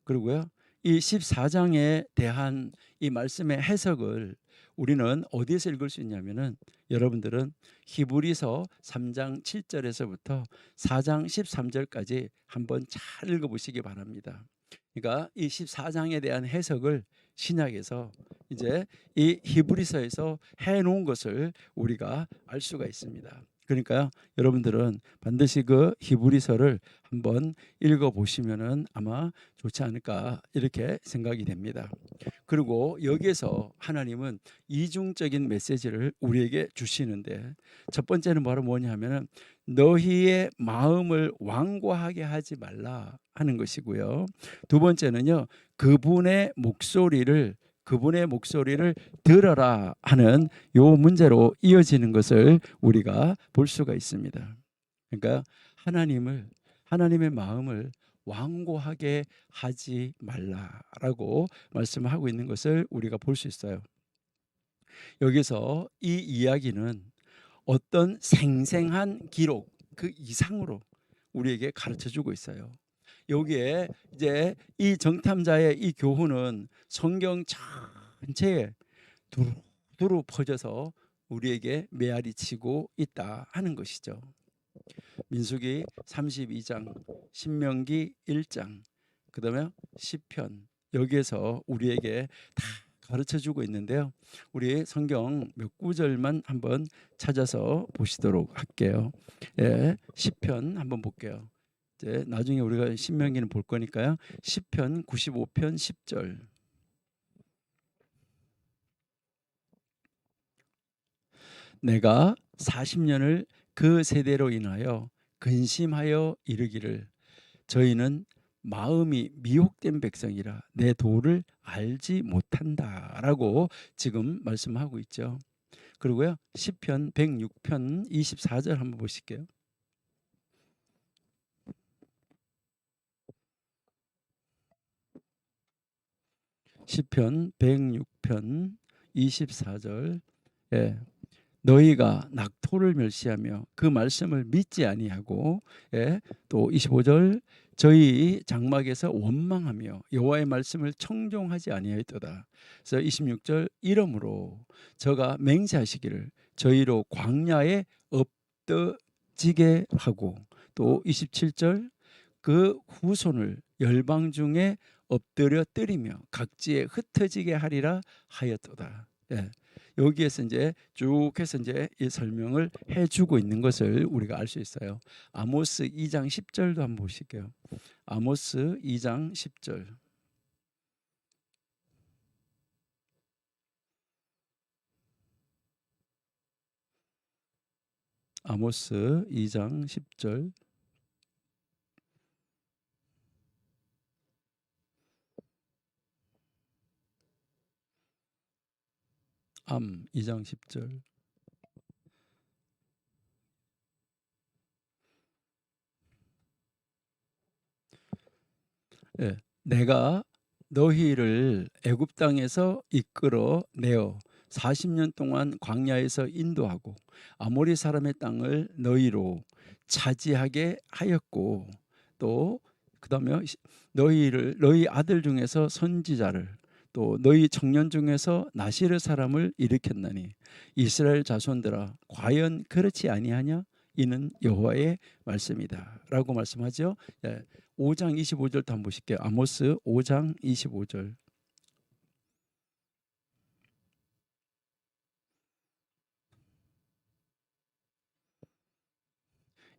그리고요, 이 14장에 대한 이 말씀의 해석을 우리는 어디에서 읽을 수 있냐면은, 여러분들은 히브리서 3장 7절에서부터 4장 13절까지 한번 잘 읽어보시기 바랍니다. 그러니까 이 14장에 대한 해석을 신약에서 이제 이 히브리서에서 해놓은 것을 우리가 알 수가 있습니다. 그러니까요, 여러분들은 반드시 그 히브리서를 한번 읽어보시면은 아마 좋지 않을까 이렇게 생각이 됩니다. 그리고 여기에서 하나님은 이중적인 메시지를 우리에게 주시는데, 첫 번째는 바로 뭐냐 하면은 너희의 마음을 완고하게 하지 말라 하는 것이고요. 두 번째는요, 그분의 목소리를 들어라 하는 요 문제로 이어지는 것을 우리가 볼 수가 있습니다. 그러니까 하나님의 마음을 완고하게 하지 말라라고 말씀하고 있는 것을 우리가 볼 수 있어요. 여기서 이 이야기는 어떤 생생한 기록 그 이상으로 우리에게 가르쳐 주고 있어요. 여기에 이제 이 정탐자의 이 교훈은 성경 전체에 두루두루 퍼져서 우리에게 메아리 치고 있다 하는 것이죠. 민수기 32장, 신명기 1장, 그다음에 시편, 여기에서 우리에게 다 가르쳐 주고 있는데요. 우리 성경 몇 구절만 한번 찾아서 보시도록 할게요. 예, 시편 한번 볼게요. 이제 나중에 우리가 신명기는 볼 거니까요. 시편 95편 10절. 내가 40년을 그 세대로 인하여 근심하여 이르기를 저희는 마음이 미혹된 백성이라 내 도를 알지 못한다라고 지금 말씀하고 있죠. 그리고요, 시편 106편 24절 한번 보실게요. 시편 106편 24절. 예. 너희가 낙토를 멸시하며 그 말씀을 믿지 아니하고, 예, 또 25절 저희 장막에서 원망하며 여호와의 말씀을 청종하지 아니하였도다. 그래서 26절 이러므로 저가 맹세하시기를 저희로 광야에 엎드지게 하고, 또 27절 그 후손을 열방 중에 엎드려 뜨리며 각지에 흩어지게 하리라 하였도다. 예. 여기에서 이제 쭉 해서 이제 이 설명을 해주고 있는 것을 우리가 알 수 있어요. 아모스 2장 10절도 한번 보실게요. 아모스 2장 10절. 아모스 2장 10절. 암 2장 10절. 예, 내가 너희를 애굽 땅에서 이끌어 내어 40년 동안 광야에서 인도하고 아모리 사람의 땅을 너희로 차지하게 하였고, 또 그다음에 너희 아들 중에서 선지자를, 또 너희 청년 중에서 나시르 사람을 일으켰나니 이스라엘 자손들아 과연 그렇지 아니하냐? 이는 여호와의 말씀이다라고 말씀하죠. 예, 5장 25절도 한번 보실게요. 아모스 5장 25절.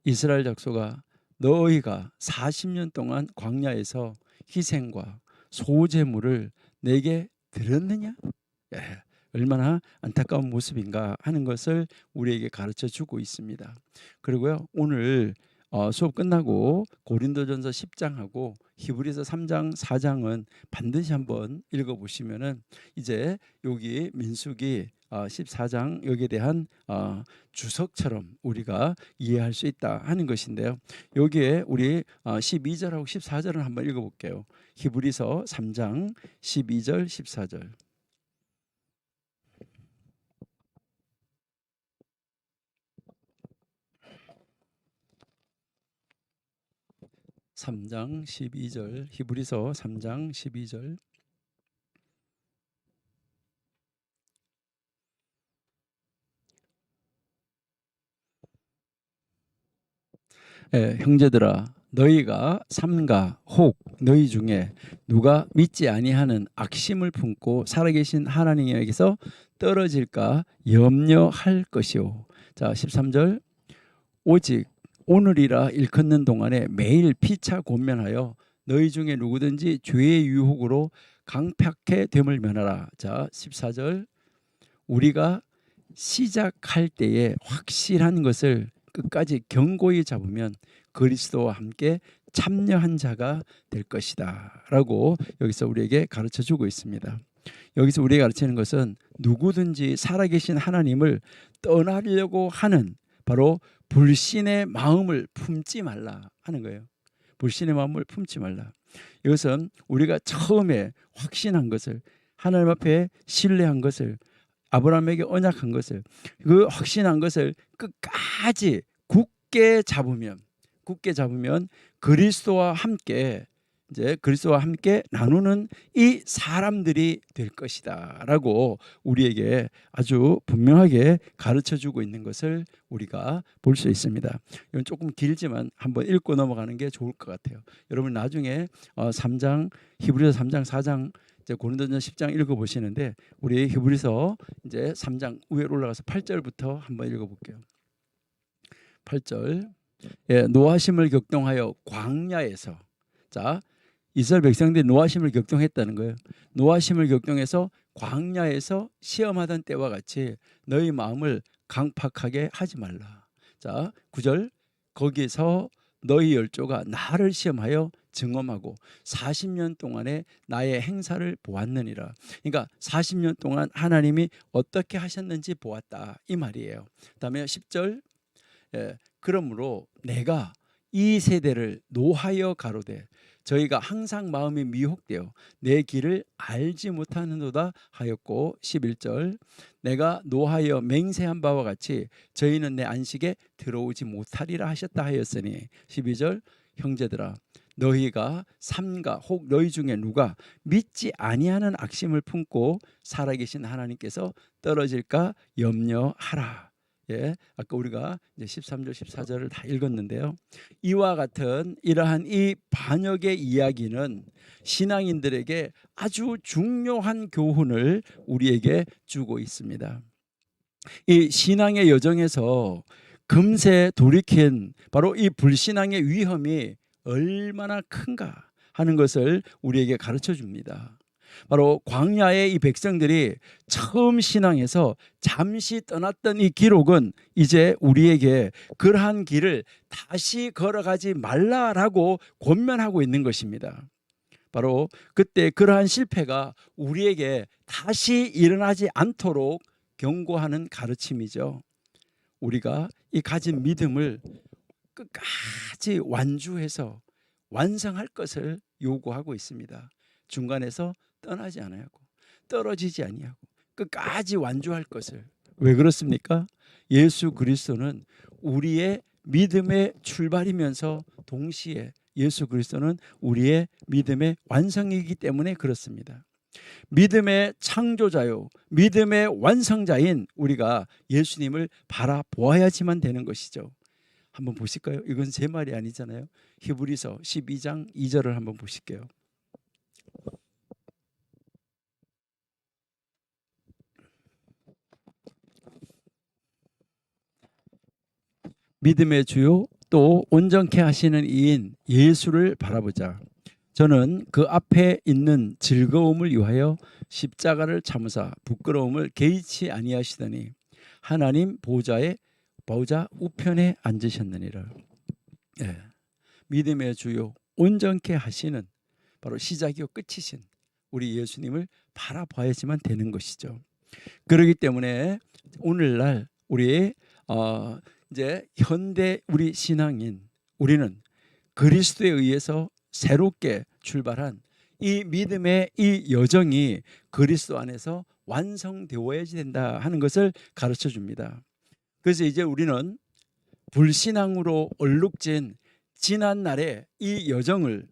이스라엘 족속아 너희가 40년 동안 광야에서 희생과 소제물을 내게 드렸느냐? 예, 얼마나 안타까운 모습인가 하는 것을 우리에게 가르쳐 주고 있습니다. 그리고요, 오늘 수업 끝나고 고린도전서 10장하고 히브리서 3장 4장은 반드시 한번 읽어보시면은 이제 여기 민수기 14장 여기에 대한 주석처럼 우리가 이해할 수 있다 하는 것인데요. 여기에 우리 12절하고 14절을 한번 읽어볼게요. 히브리서 3장 12절 14절. 3장 12절. 히브리서 3장 12절. 예, 형제들아 너희가 삼가 혹 너희 중에 누가 믿지 아니하는 악심을 품고 살아계신 하나님에게서 떨어질까 염려할 것이요. 자 13절 오직 오늘이라 일컫는 동안에 매일 피차 권면하여 너희 중에 누구든지 죄의 유혹으로 강팍해 됨을 면하라. 자, 14절. 우리가 시작할 때에 확실한 것을 끝까지 견고히 잡으면 그리스도와 함께 참여한 자가 될 것이다 라고 여기서 우리에게 가르쳐 주고 있습니다. 여기서 우리에게 가르치는 것은 누구든지 살아계신 하나님을 떠나려고 하는 바로 불신의 마음을 품지 말라 하는 거예요. 불신의 마음을 품지 말라. 이것은 우리가 처음에 확신한 것을, 하나님 앞에 신뢰한 것을, 아브라함에게 언약한 것을, 그 확신한 것을 끝까지 굳게 잡으면 그리스도와 함께, 이제 그리스도와 함께 나누는 이 사람들이 될 것이다라고 우리에게 아주 분명하게 가르쳐 주고 있는 것을 우리가 볼 수 있습니다. 이건 조금 길지만 한번 읽고 넘어가는 게 좋을 것 같아요. 여러분 나중에 3장, 히브리서 3장, 4장, 이제 고린도전 10장 읽어 보시는데, 우리 히브리서 이제 3장 위로 올라가서 8절부터 한번 읽어 볼게요. 8절. 예, 노하심을 격동하여 광야에서, 자, 이스라엘 백성들이 노하심을 격동했다는 거예요. 노하심을 격동해서 광야에서 시험하던 때와 같이 너희 마음을 강팍하게 하지 말라. 자, 9절. 거기서 너희 열조가 나를 시험하여 증언하고 40년 동안에 나의 행사를 보았느니라. 그러니까 40년 동안 하나님이 어떻게 하셨는지 보았다 이 말이에요. 그다음에 10절. 예, 그러므로 내가 이 세대를 노하여 가로되 저희가 항상 마음이 미혹되어 내 길을 알지 못하는도다 하였고, 11절. 내가 노하여 맹세한 바와 같이 저희는 내 안식에 들어오지 못하리라 하셨다 하였으니, 12절. 형제들아 너희가 삼가 혹 너희 중에 누가 믿지 아니하는 악심을 품고 살아계신 하나님께서 떨어질까 염려하라. 예, 아까 우리가 이제 13절 14절을 다 읽었는데요. 이와 같은 이러한 이 반역의 이야기는 신앙인들에게 아주 중요한 교훈을 우리에게 주고 있습니다. 이 신앙의 여정에서 금세 돌이킨 바로 이 불신앙의 위험이 얼마나 큰가 하는 것을 우리에게 가르쳐 줍니다. 바로 광야의 이 백성들이 처음 신앙에서 잠시 떠났던 이 기록은 이제 우리에게 그러한 길을 다시 걸어가지 말라라고 권면하고 있는 것입니다. 바로 그때 그러한 실패가 우리에게 다시 일어나지 않도록 경고하는 가르침이죠. 우리가 이 가진 믿음을 끝까지 완주해서 완성할 것을 요구하고 있습니다. 중간에서 떠나지 않아야고 떨어지지 아니하고 끝까지 완주할 것을. 왜 그렇습니까? 예수 그리스도는 우리의 믿음의 출발이면서 동시에 예수 그리스도는 우리의 믿음의 완성이기 때문에 그렇습니다. 믿음의 창조자요, 믿음의 완성자인 우리가 예수님을 바라보아야지만 되는 것이죠. 한번 보실까요? 이건 제 말이 아니잖아요. 히브리서 12장 2절을 한번 보실게요. 믿음의 주요 또 온전케 하시는 이인 예수를 바라보자. 저는 그 앞에 있는 즐거움을 위하여 십자가를 참으사 부끄러움을 개의치 아니하시더니 하나님 보좌 우편에 앉으셨느니라. 예. 믿음의 주요 온전케 하시는 바로 시작이요 끝이신 우리 예수님을 바라봐야지만 되는 것이죠. 그렇기 때문에 오늘날 우리 이제 현대 우리 신앙인 우리는 그리스도에 의해서 새롭게 출발한 이 믿음의 이 여정이 그리스도 안에서 완성되어야 된다 하는 것을 가르쳐 줍니다. 그래서 이제 우리는 불신앙으로 얼룩진 지난날의 이 여정을,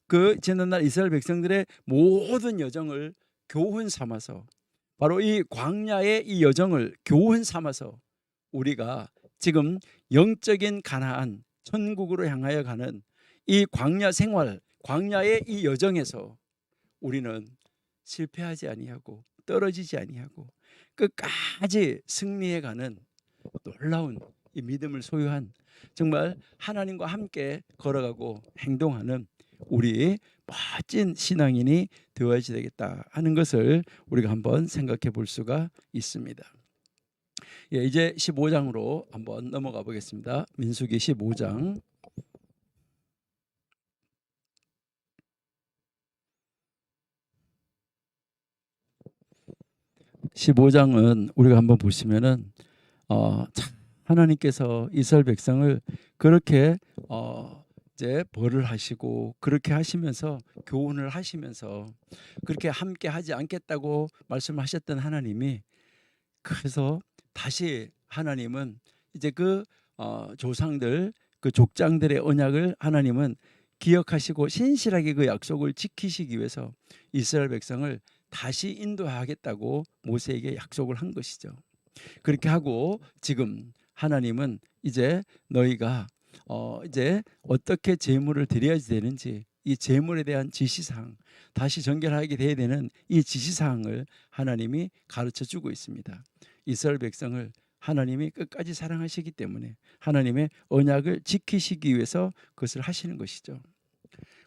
그 지난날 이스라엘 백성들의 모든 여정을 교훈 삼아서, 바로 이 광야의 이 여정을 교훈 삼아서 우리가 지금 영적인 가나안 천국으로 향하여 가는 이 광야 생활, 광야의 이 여정에서 우리는 실패하지 아니하고 떨어지지 아니하고 끝까지 승리해 가는 놀라운 이 믿음을 소유한 정말 하나님과 함께 걸어가고 행동하는 우리 멋진 신앙인이 되어야지 되겠다 하는 것을 우리가 한번 생각해 볼 수가 있습니다. 예, 이제 15장으로 한번 넘어가 보겠습니다. 민수기 15장. 15장은 우리가 한번 보시면은 참 하나님께서 이스라엘 백성을 그렇게 이제 벌을 하시고 그렇게 하시면서 교훈을 하시면서 그렇게 함께 하지 않겠다고 말씀하셨던 하나님이, 그래서 다시 하나님은 이제 그 조상들 그 족장들의 언약을 하나님은 기억하시고 신실하게 그 약속을 지키시기 위해서 이스라엘 백성을 다시 인도하겠다고 모세에게 약속을 한 것이죠. 그렇게 하고 지금 하나님은 이제 너희가 이제 어떻게 제물을 드려야 되는지 이 제물에 대한 지시사항, 다시 정결하게 돼야 되는 이 지시사항을 하나님이 가르쳐 주고 있습니다. 이스라엘 백성을 하나님이 끝까지 사랑하시기 때문에 하나님의 언약을 지키시기 위해서 그것을 하시는 것이죠.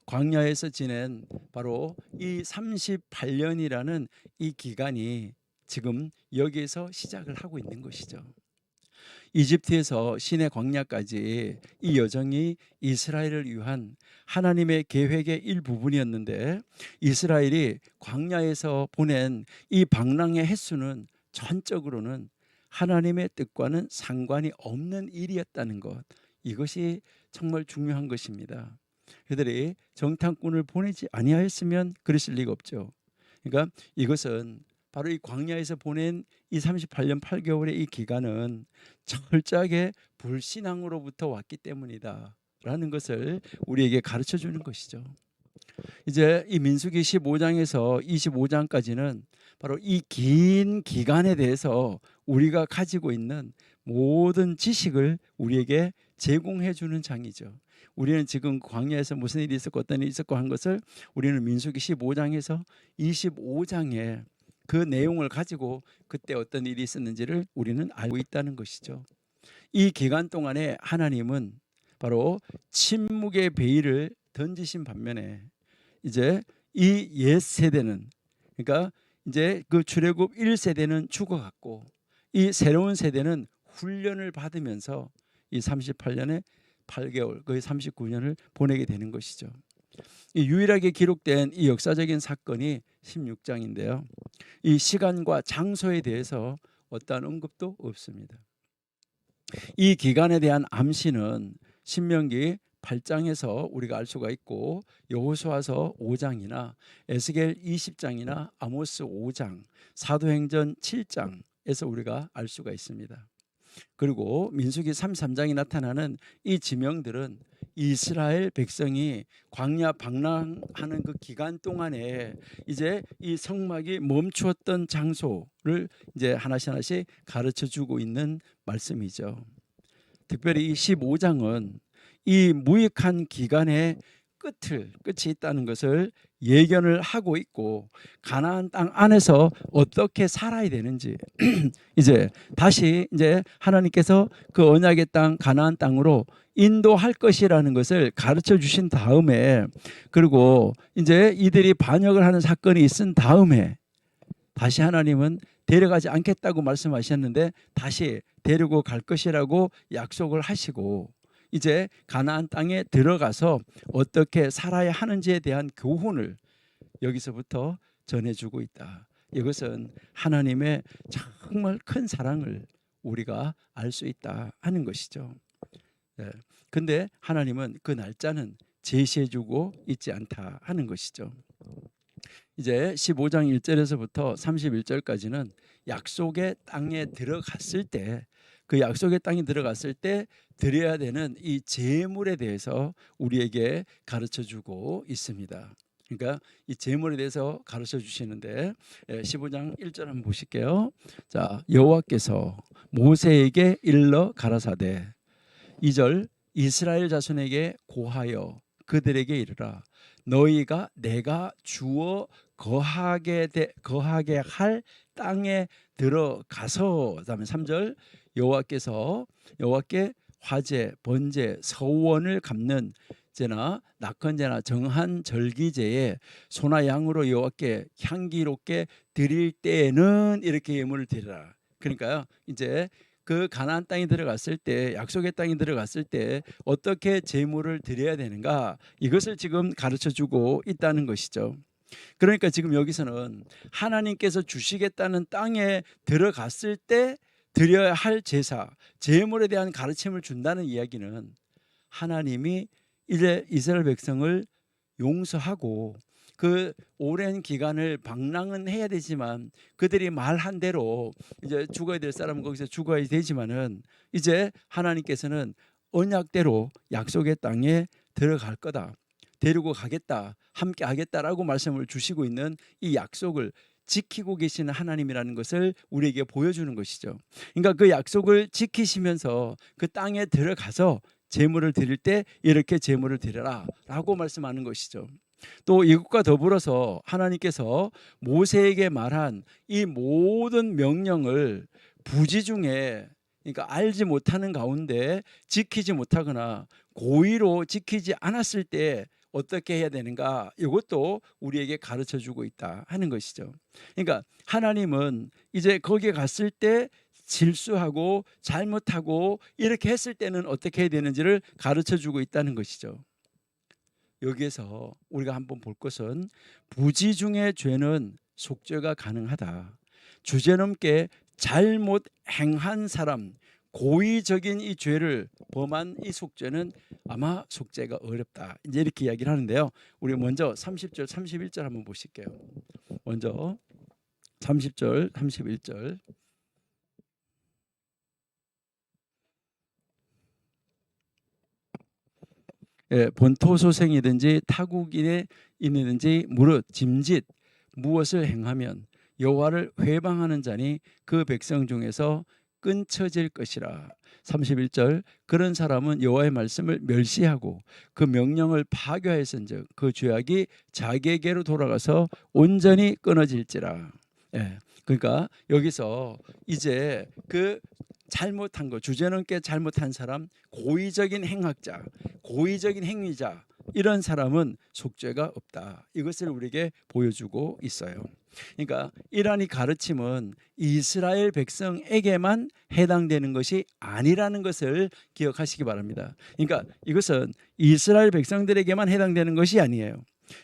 광야에서 지낸 바로 이 38년이라는 이 기간이 지금 여기에서 시작을 하고 있는 것이죠. 이집트에서 시내 광야까지 이 여정이 이스라엘을 위한 하나님의 계획의 일부분이었는데, 이스라엘이 광야에서 보낸 이 방랑의 횟수는 전적으로는 하나님의 뜻과는 상관이 없는 일이었다는 것, 이것이 정말 중요한 것입니다. 그들이 정탐꾼을 보내지 아니하였으면 그랬을 리가 없죠. 그러니까 이것은 바로 이 광야에서 보낸 이 38년 8개월의 이 기간은 철저하게 불신앙으로부터 왔기 때문이다라는 것을 우리에게 가르쳐 주는 것이죠. 이제 이 민수기 15장에서 25장까지는 바로 이 긴 기간에 대해서 우리가 가지고 있는 모든 지식을 우리에게 제공해 주는 장이죠. 우리는 지금 광야에서 무슨 일이 있었고 어떤 일이 있었고 한 것을 우리는 민수기 15장에서 25장에 그 내용을 가지고 그때 어떤 일이 있었는지를 우리는 알고 있다는 것이죠. 이 기간 동안에 하나님은 바로 침묵의 베일을 던지신 반면에 이제 이 옛 세대는, 그러니까 이제 그 출애굽 1세대는 죽어갔고 이 새로운 세대는 훈련을 받으면서 이 38년에 8개월 거의 39년을 보내게 되는 것이죠. 이 유일하게 기록된 이 역사적인 사건이 16장인데요. 이 시간과 장소에 대해서 어떠한 언급도 없습니다. 이 기간에 대한 암시는 신명기 8장에서 우리가 알 수가 있고 여호수아서 5장이나 에스겔 20장이나 아모스 5장, 사도행전 7장에서 우리가 알 수가 있습니다. 그리고 민수기 33장에 나타나는 이 지명들은 이스라엘 백성이 광야 방랑하는 그 기간 동안에 이제 이 성막이 멈추었던 장소를 이제 하나씩 하나씩 가르쳐 주고 있는 말씀이죠. 특별히 이 15장은 이 무익한 기간의 끝이 있다는 것을 예견을 하고 있고, 가나안 땅 안에서 어떻게 살아야 되는지 이제 다시 이제 하나님께서 그 언약의 땅 가나안 땅으로 인도할 것이라는 것을 가르쳐 주신 다음에, 그리고 이제 이들이 반역을 하는 사건이 있은 다음에 다시 하나님은 데려가지 않겠다고 말씀하셨는데 다시 데리고 갈 것이라고 약속을 하시고, 이제 가나안 땅에 들어가서 어떻게 살아야 하는지에 대한 교훈을 여기서부터 전해주고 있다. 이것은 하나님의 정말 큰 사랑을 우리가 알 수 있다 하는 것이죠. 근데 하나님은 그 날짜는 제시해주고 있지 않다 하는 것이죠. 이제 15장 1절에서부터 31절까지는 약속의 땅에 들어갔을 때, 그 약속의 땅에 들어갔을 때 드려야 되는 이 제물에 대해서 우리에게 가르쳐 주고 있습니다. 그러니까 이 제물에 대해서 가르쳐 주시는데 15장 1절 한번 보실게요. 자, 여호와께서 모세에게 일러 가라사대 2절 이스라엘 자손에게 고하여 그들에게 이르라 너희가 내가 주어 거하게 할 땅에 들어가서, 그다음에 3절 여호와께 화제, 번제, 서원을 갚는 제나 낙헌제나 정한 절기제에 소나 양으로 여호와께 향기롭게 드릴 때에는 이렇게 예물을 드리라. 그러니까요, 이제 그 가나안 땅에 들어갔을 때, 약속의 땅에 들어갔을 때 어떻게 제물을 드려야 되는가, 이것을 지금 가르쳐 주고 있다는 것이죠. 그러니까 지금 여기서는 하나님께서 주시겠다는 땅에 들어갔을 때 드려야 할 제사, 제물에 대한 가르침을 준다는 이야기는 하나님이 이제 이스라엘 백성을 용서하고 그 오랜 기간을 방랑은 해야 되지만 그들이 말한 대로 이제 죽어야 될 사람은 거기서 죽어야 되지만은 이제 하나님께서는 언약대로 약속의 땅에 들어갈 거다, 데리고 가겠다, 함께 하겠다라고 말씀을 주시고 있는 이 약속을 지키고 계시는 하나님이라는 것을 우리에게 보여주는 것이죠. 그러니까 그 약속을 지키시면서 그 땅에 들어가서 제물을 드릴 때 이렇게 제물을 드려라 라고 말씀하는 것이죠. 또 이것과 더불어서 하나님께서 모세에게 말한 이 모든 명령을 부지 중에, 그러니까 알지 못하는 가운데 지키지 못하거나 고의로 지키지 않았을 때 어떻게 해야 되는가, 이것도 우리에게 가르쳐 주고 있다 하는 것이죠. 그러니까 하나님은 이제 거기에 갔을 때 실수하고 잘못하고 이렇게 했을 때는 어떻게 해야 되는지를 가르쳐 주고 있다는 것이죠. 여기에서 우리가 한번 볼 것은 부지 중의 죄는 속죄가 가능하다. 주제넘게 잘못 행한 사람, 고의적인 이 죄를 범한 이 속죄는 아마 속죄가 어렵다, 이제 이렇게 이야기를 하는데요. 우리 먼저 30절 31절 한번 보실게요. 먼저 30절 31절. 본토소생이든지 타국인이든지 무릇 짐짓 무엇을 행하면 여호와를 회방하는 자니 그 백성 중에서 끊쳐질 것이라. 31절. 그런 사람은 여호와의 말씀을 멸시하고 그 명령을 파괴하였은즉 그 죄악이 자기에게로 돌아가서 온전히 끊어질지라. 그러니까 여기서 이제 그 잘못한 거, 주제넘게 잘못한 사람, 고의적인 행악자, 고의적인 행위자, 이런 사람은 속죄가 없다, 이것을 우리에게 보여주고 있어요. 그러니까 이러한 이 가르침은 이스라엘 백성에게만 해당되는 것이 아니라는 것을 기억하시기 바랍니다. 그러니까 이것은 이스라엘 백성들에게만 해당되는 것이 아니에요.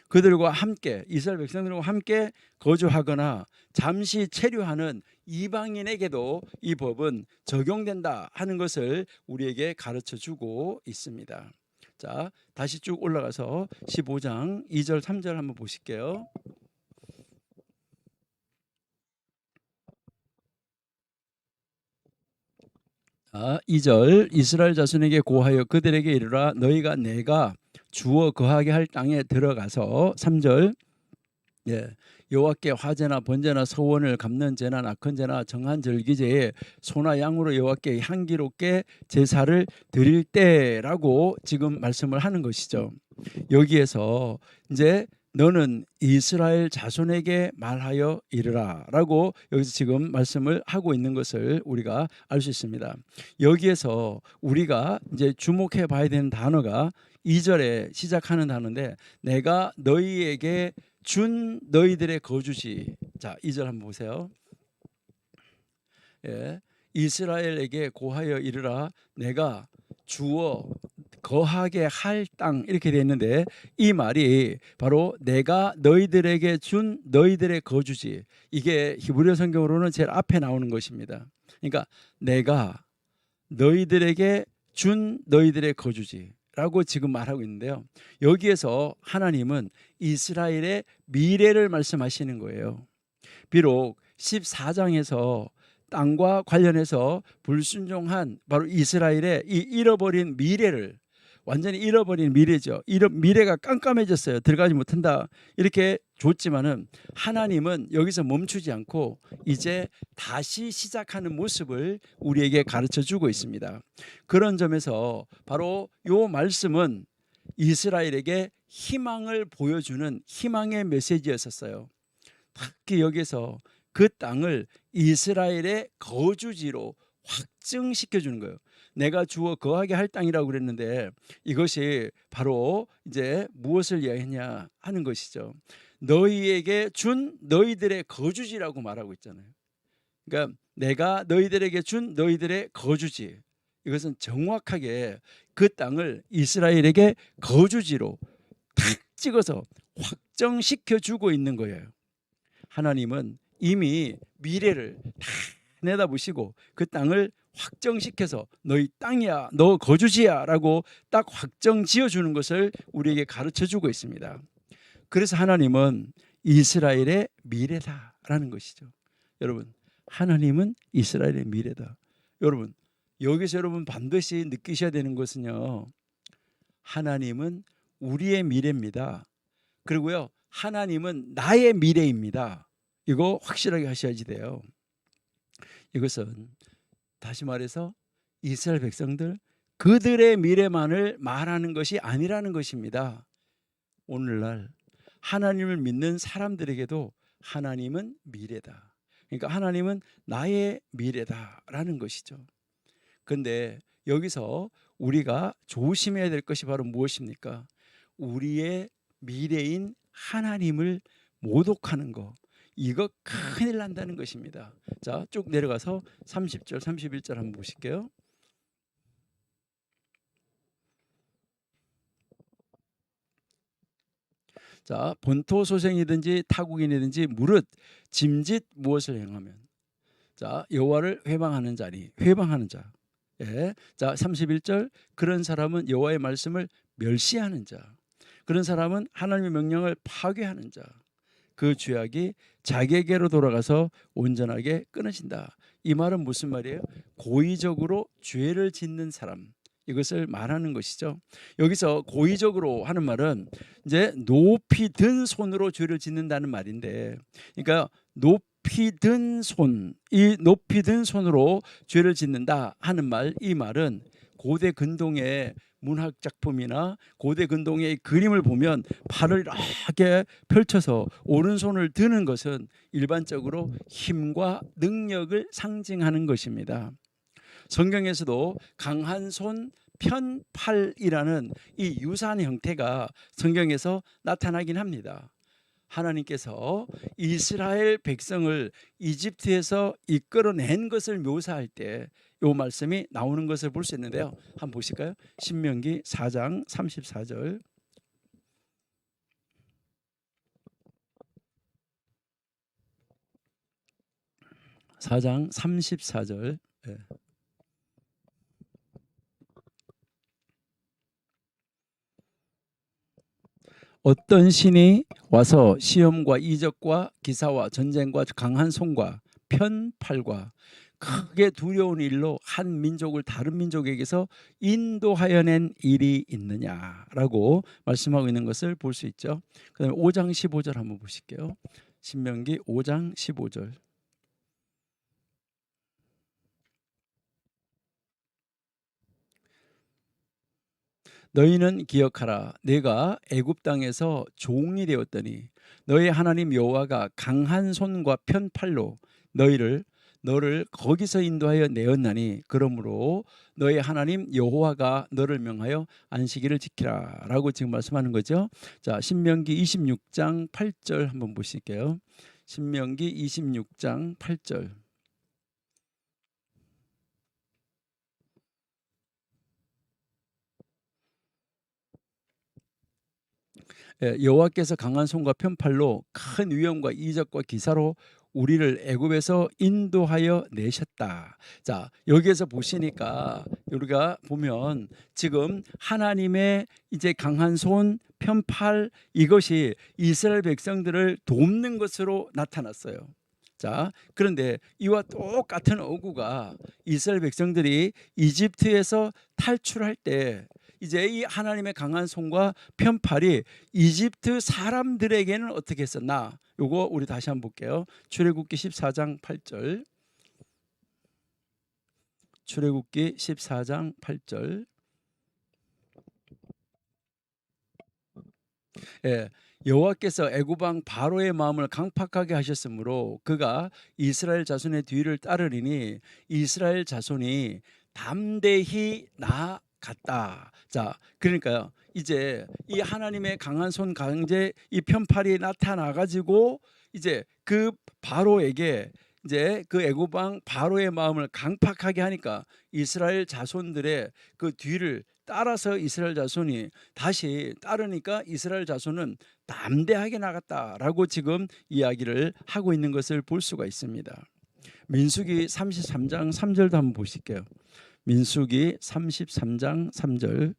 그들과 함께, 이스라엘 백성들과 함께 거주하거나 잠시 체류하는 이방인에게도 이 법은 적용된다 하는 것을 우리에게 가르쳐 주고 있습니다. 자, 다시 쭉 올라가서 15장 2절 3절 한번 보실게요. 자, 2절. 이스라엘 자손에게 고하여 그들에게 이르라. 너희가 내가 주어 거하게 할 땅에 들어가서. 3절. 여호와께 화제나 번제나 서원을 갚는 제나 낙헌제나 정한 절기제에 소나 양으로 여호와께 향기롭게 제사를 드릴 때라고 지금 말씀을 하는 것이죠. 여기에서 이제 너는 이스라엘 자손에게 말하여 이르라 라고 여기서 지금 말씀을 하고 있는 것을 우리가 알 수 있습니다. 여기에서 우리가 이제 주목해 봐야 되는 단어가 2절에 시작하는 단어인데, 내가 너희에게 준 너희들의 거주지. 자, 2절 한번 보세요. 이스라엘에게 고하여 이르라. 내가 주어 거하게 할 땅, 이렇게 되어 있는데 이 말이 바로 내가 너희들에게 준 너희들의 거주지, 이게 히브리어 성경으로는 제일 앞에 나오는 것입니다. 그러니까 내가 너희들에게 준 너희들의 거주지 라고 지금 말하고 있는데요. 여기에서 하나님은 이스라엘의 미래를 말씀하시는 거예요. 비록 14장에서 땅과 관련해서 불순종한 바로 이스라엘의 이 잃어버린 미래를, 완전히 잃어버린 미래죠. 미래가 깜깜해졌어요. 들어가지 못한다, 이렇게 줬지만은 하나님은 여기서 멈추지 않고 이제 다시 시작하는 모습을 우리에게 가르쳐 주고 있습니다. 그런 점에서 바로 요 말씀은 이스라엘에게 희망을 보여주는 희망의 메시지였었어요. 특히 여기서 그 땅을 이스라엘의 거주지로 확증시켜 주는 거예요. 내가 주어 거하게 할 땅이라고 그랬는데 이것이 바로 이제 무엇을 이야기하냐 하는 것이죠. 너희에게 준 너희들의 거주지라고 말하고 있잖아요. 그러니까 내가 너희들에게 준 너희들의 거주지, 이것은 정확하게 그 땅을 이스라엘에게 거주지로 탁 찍어서 확정시켜 주고 있는 거예요. 하나님은 이미 미래를 다 내다보시고 그 땅을 확정시켜서 너희 땅이야, 너 거주지야 라고 딱 확정 지어주는 것을 우리에게 가르쳐 주고 있습니다. 그래서 하나님은 이스라엘의 미래다라는 것이죠. 여러분, 하나님은 이스라엘의 미래다. 여러분, 여기서 여러분 반드시 느끼셔야 되는 것은요, 하나님은 우리의 미래입니다. 그리고요, 하나님은 나의 미래입니다. 이거 확실하게 하셔야지 돼요. 이것은 다시 말해서 이스라엘 백성들 그들의 미래만을 말하는 것이 아니라는 것입니다. 오늘날 하나님을 믿는 사람들에게도 하나님은 미래다. 그러니까 하나님은 나의 미래다라는 것이죠. 그런데 여기서 우리가 조심해야 될 것이 바로 무엇입니까? 우리의 미래인 하나님을 모독하는 거, 이거 큰일 난다는 것입니다. 자, 쭉 내려가서 30절 31절 한번 보실게요. 자, 본토 소생이든지 타국인이든지 무릇 짐짓 무엇을 행하면, 자, 여호와를 회방하는 자니, 회방하는 자. 예. 자, 31절, 그런 사람은 여호와의 말씀을 멸시하는 자, 그런 사람은 하나님의 명령을 파괴하는 자, 그 죄악이 자기에게로 돌아가서 온전하게 끊어진다. 이 말은 무슨 말이에요? 고의적으로 죄를 짓는 사람, 이것을 말하는 것이죠. 여기서 고의적으로 하는 말은 이제 높이 든 손으로 죄를 짓는다는 말인데, 그러니까 높이 든 손, 이 높이 든 손으로 죄를 짓는다 하는 말, 이 말은 고대 근동의 문학 작품이나 고대 근동의 그림을 보면 팔을 이렇게 펼쳐서 오른손을 드는 것은 일반적으로 힘과 능력을 상징하는 것입니다. 성경에서도 강한 손, 편팔이라는 이 유사한 형태가 성경에서 나타나긴 합니다. 하나님께서 이스라엘 백성을 이집트에서 이끌어낸 것을 묘사할 때 이 말씀이 나오는 것을 볼 수 있는데요. 한번 보실까요? 신명기 4장 34절. 4장 34절. 예. 어떤 신이 와서 시험과 이적과 기사와 전쟁과 강한 손과 편팔과 크게 두려운 일로 한 민족을 다른 민족에게서 인도하여 낸 일이 있느냐라고 말씀하고 있는 것을 볼 수 있죠. 그다음에 5장 15절 한번 보실게요. 신명기 5장 15절. 너희는 기억하라. 내가 애굽 땅에서 종이 되었더니 너희 하나님 여호와가 강한 손과 편팔로 너를 거기서 인도하여 내었나니, 그러므로 너희 하나님 여호와가 너를 명하여 안식일을 지키라라고 지금 말씀하는 거죠. 자, 신명기 26장 8절 한번 보실게요. 신명기 26장 8절. 여호와께서 강한 손과 편팔로 큰 위엄과 이적과 기사로 우리를 애굽에서 인도하여 내셨다. 자, 여기에서 보시니까 우리가 보면 지금 하나님의 이제 강한 손, 편팔, 이것이 이스라엘 백성들을 돕는 것으로 나타났어요. 자, 그런데 이와 똑같은 어구가 이스라엘 백성들이 이집트에서 탈출할 때 이제 이 하나님의 강한 손과 편팔이 이집트 사람들에게는 어떻게 했었나? 요거 우리 다시 한번 볼게요. 출애굽기 14장 8절. 출애굽기 14장 8절. 예, 여호와께서 애굽 왕 바로의 마음을 강팍하게 하셨으므로 그가 이스라엘 자손의 뒤를 따르리니 이스라엘 자손이 담대히 나아갔다. 자, 그러니까요. 이제 이 하나님의 강한 손 강제 이 편팔이 나타나 가지고 이제 그 바로에게 이제 그 애굽 왕 바로의 마음을 강팍하게 하니까 이스라엘 자손들의 그 뒤를 따라서 이스라엘 자손이 다시 따르니까 이스라엘 자손은 담대하게 나갔다라고 지금 이야기를 하고 있는 것을 볼 수가 있습니다. 민수기 33장 3절도 한번 보실게요. 민수기 33장 3절.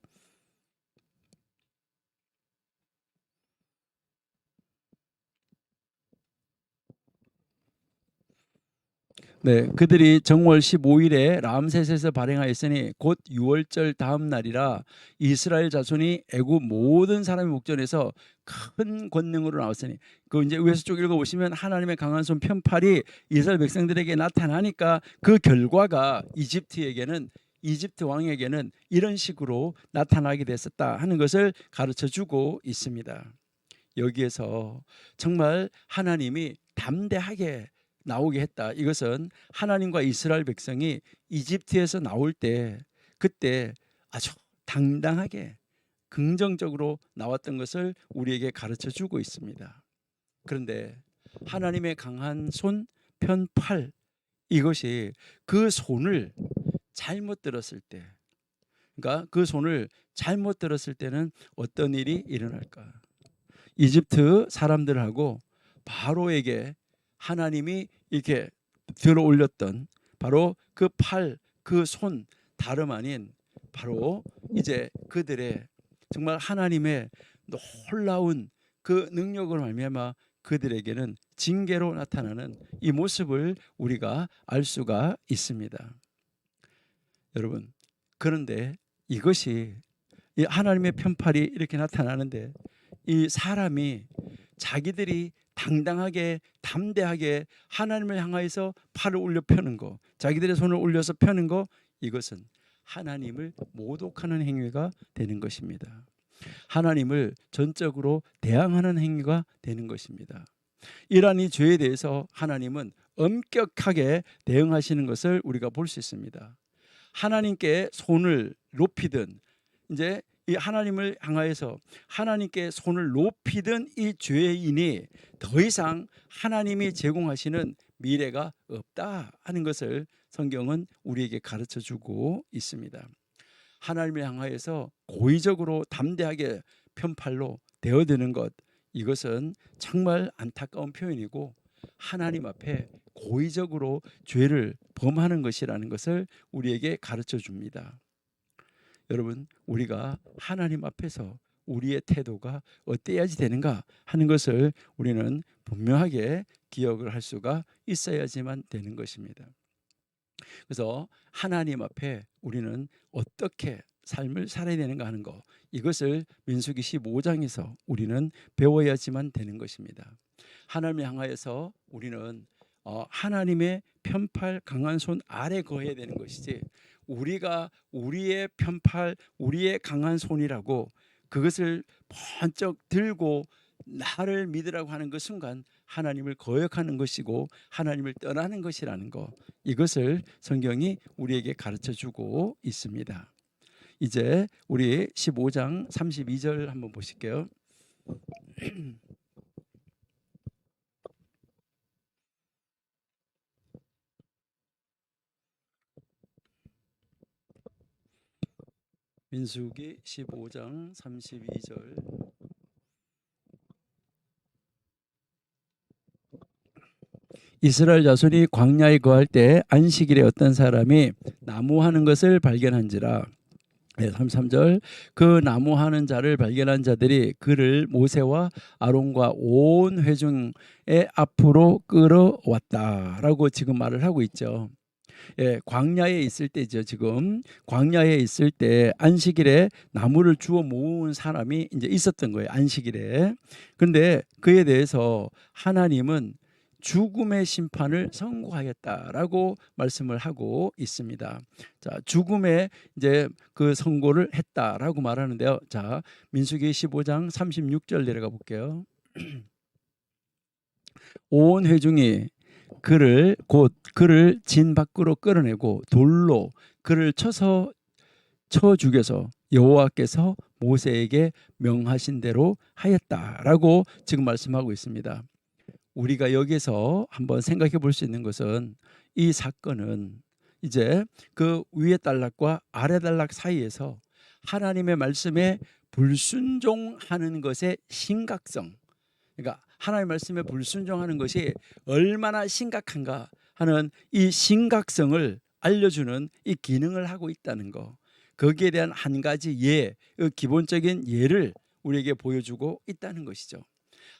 네, 그들이 정월 15일에 람셋에서 발행하였으니 곧 유월절 다음 날이라 이스라엘 자손이 애굽 모든 사람의 목전에서 큰 권능으로 나왔으니 그 이제 위에서 쭉 읽어보시면 하나님의 강한 손 편팔이 이스라엘 백성들에게 나타나니까 그 결과가 이집트 왕에게는 이런 식으로 나타나게 됐었다 하는 것을 가르쳐 주고 있습니다. 여기에서 정말 하나님이 담대하게 나오게 했다. 이것은 하나님과 이스라엘 백성이 이집트에서 나올 때 그때 아주 당당하게 긍정적으로 나왔던 것을 우리에게 가르쳐 주고 있습니다. 그런데 하나님의 강한 손, 편팔 이것이 그 손을 잘못 들었을 때, 그러니까 그 손을 잘못 들었을 때는 어떤 일이 일어날까? 이집트 사람들하고 바로에게 하나님이 이렇게 들어 올렸던 바로 그 팔, 그 손 다름 아닌 바로 이제 그들의 정말 하나님의 놀라운 그 능력을 말미암아 그들에게는 징계로 나타나는 이 모습을 우리가 알 수가 있습니다. 여러분, 그런데 이것이 이 하나님의 편팔이 이렇게 나타나는데 이 사람이 자기들이 당당하게 담대하게 하나님을 향하여서 팔을 올려 펴는 거, 자기들의 손을 올려서 펴는 거, 이것은 하나님을 모독하는 행위가 되는 것입니다. 하나님을 전적으로 대항하는 행위가 되는 것입니다. 이러한 이 죄에 대해서 하나님은 엄격하게 대응하시는 것을 우리가 볼 수 있습니다. 하나님께 손을 높이든 이제 이 하나님을 향하여서 하나님께 손을 높이던 이 죄인이 더 이상 하나님이 제공하시는 미래가 없다 하는 것을 성경은 우리에게 가르쳐 주고 있습니다. 하나님을 향하여서 고의적으로 담대하게 편팔로 대어드는 것, 이것은 정말 안타까운 표현이고 하나님 앞에 고의적으로 죄를 범하는 것이라는 것을 우리에게 가르쳐 줍니다. 여러분, 우리가 하나님 앞에서 우리의 태도가 어때야지 되는가 하는 것을 우리는 분명하게 기억을 할 수가 있어야지만 되는 것입니다. 그래서 하나님 앞에 우리는 어떻게 삶을 살아야 되는가 하는 것, 이것을 민수기 15장에서 우리는 배워야지만 되는 것입니다. 하나님을 향하여서 우리는 하나님의 편팔 강한 손 아래 거해야 되는 것이지, 우리가 우리의 편팔 우리의 강한 손이라고 그것을 번쩍 들고 나를 믿으라고 하는 그 순간 하나님을 거역하는 것이고 하나님을 떠나는 것이라는 것, 이것을 성경이 우리에게 가르쳐 주고 있습니다. 이제 우리 15장 32절 한번 보실게요. 민수기 15장 32절. 이스라엘 자손이 광야에 거할 때 안식일에 어떤 사람이 나무하는 것을 발견한지라. 33절. 그 나무하는 자를 발견한 자들이 그를 모세와 아론과 온 회중의 앞으로 끌어왔다라고 지금 말을 하고 있죠. 광야에 있을 때죠. 지금 광야에 있을 때 안식일에 나무를 주워 모은 사람이 이제 있었던 거예요. 안식일에. 그런데 그에 대해서 하나님은 죽음의 심판을 선고하였다라고 말씀을 하고 있습니다. 자, 죽음의 이제 그 선고를 했다라고 말하는데요. 자, 민수기 15장 36절 내려가 볼게요. 온 회중이 그를 진 밖으로 끌어내고 돌로 그를 쳐 죽여서 여호와께서 모세에게 명하신 대로 하였다라고 지금 말씀하고 있습니다. 우리가 여기서 한번 생각해 볼 수 있는 것은 이 사건은 이제 그 위의 단락과 아래 단락 사이에서 하나님의 말씀에 불순종하는 것의 심각성, 그러니까 하나님의 말씀에 불순종하는 것이 얼마나 심각한가 하는 이 심각성을 알려주는 이 기능을 하고 있다는 거, 거기에 대한 한 가지 기본적인 예를 우리에게 보여주고 있다는 것이죠.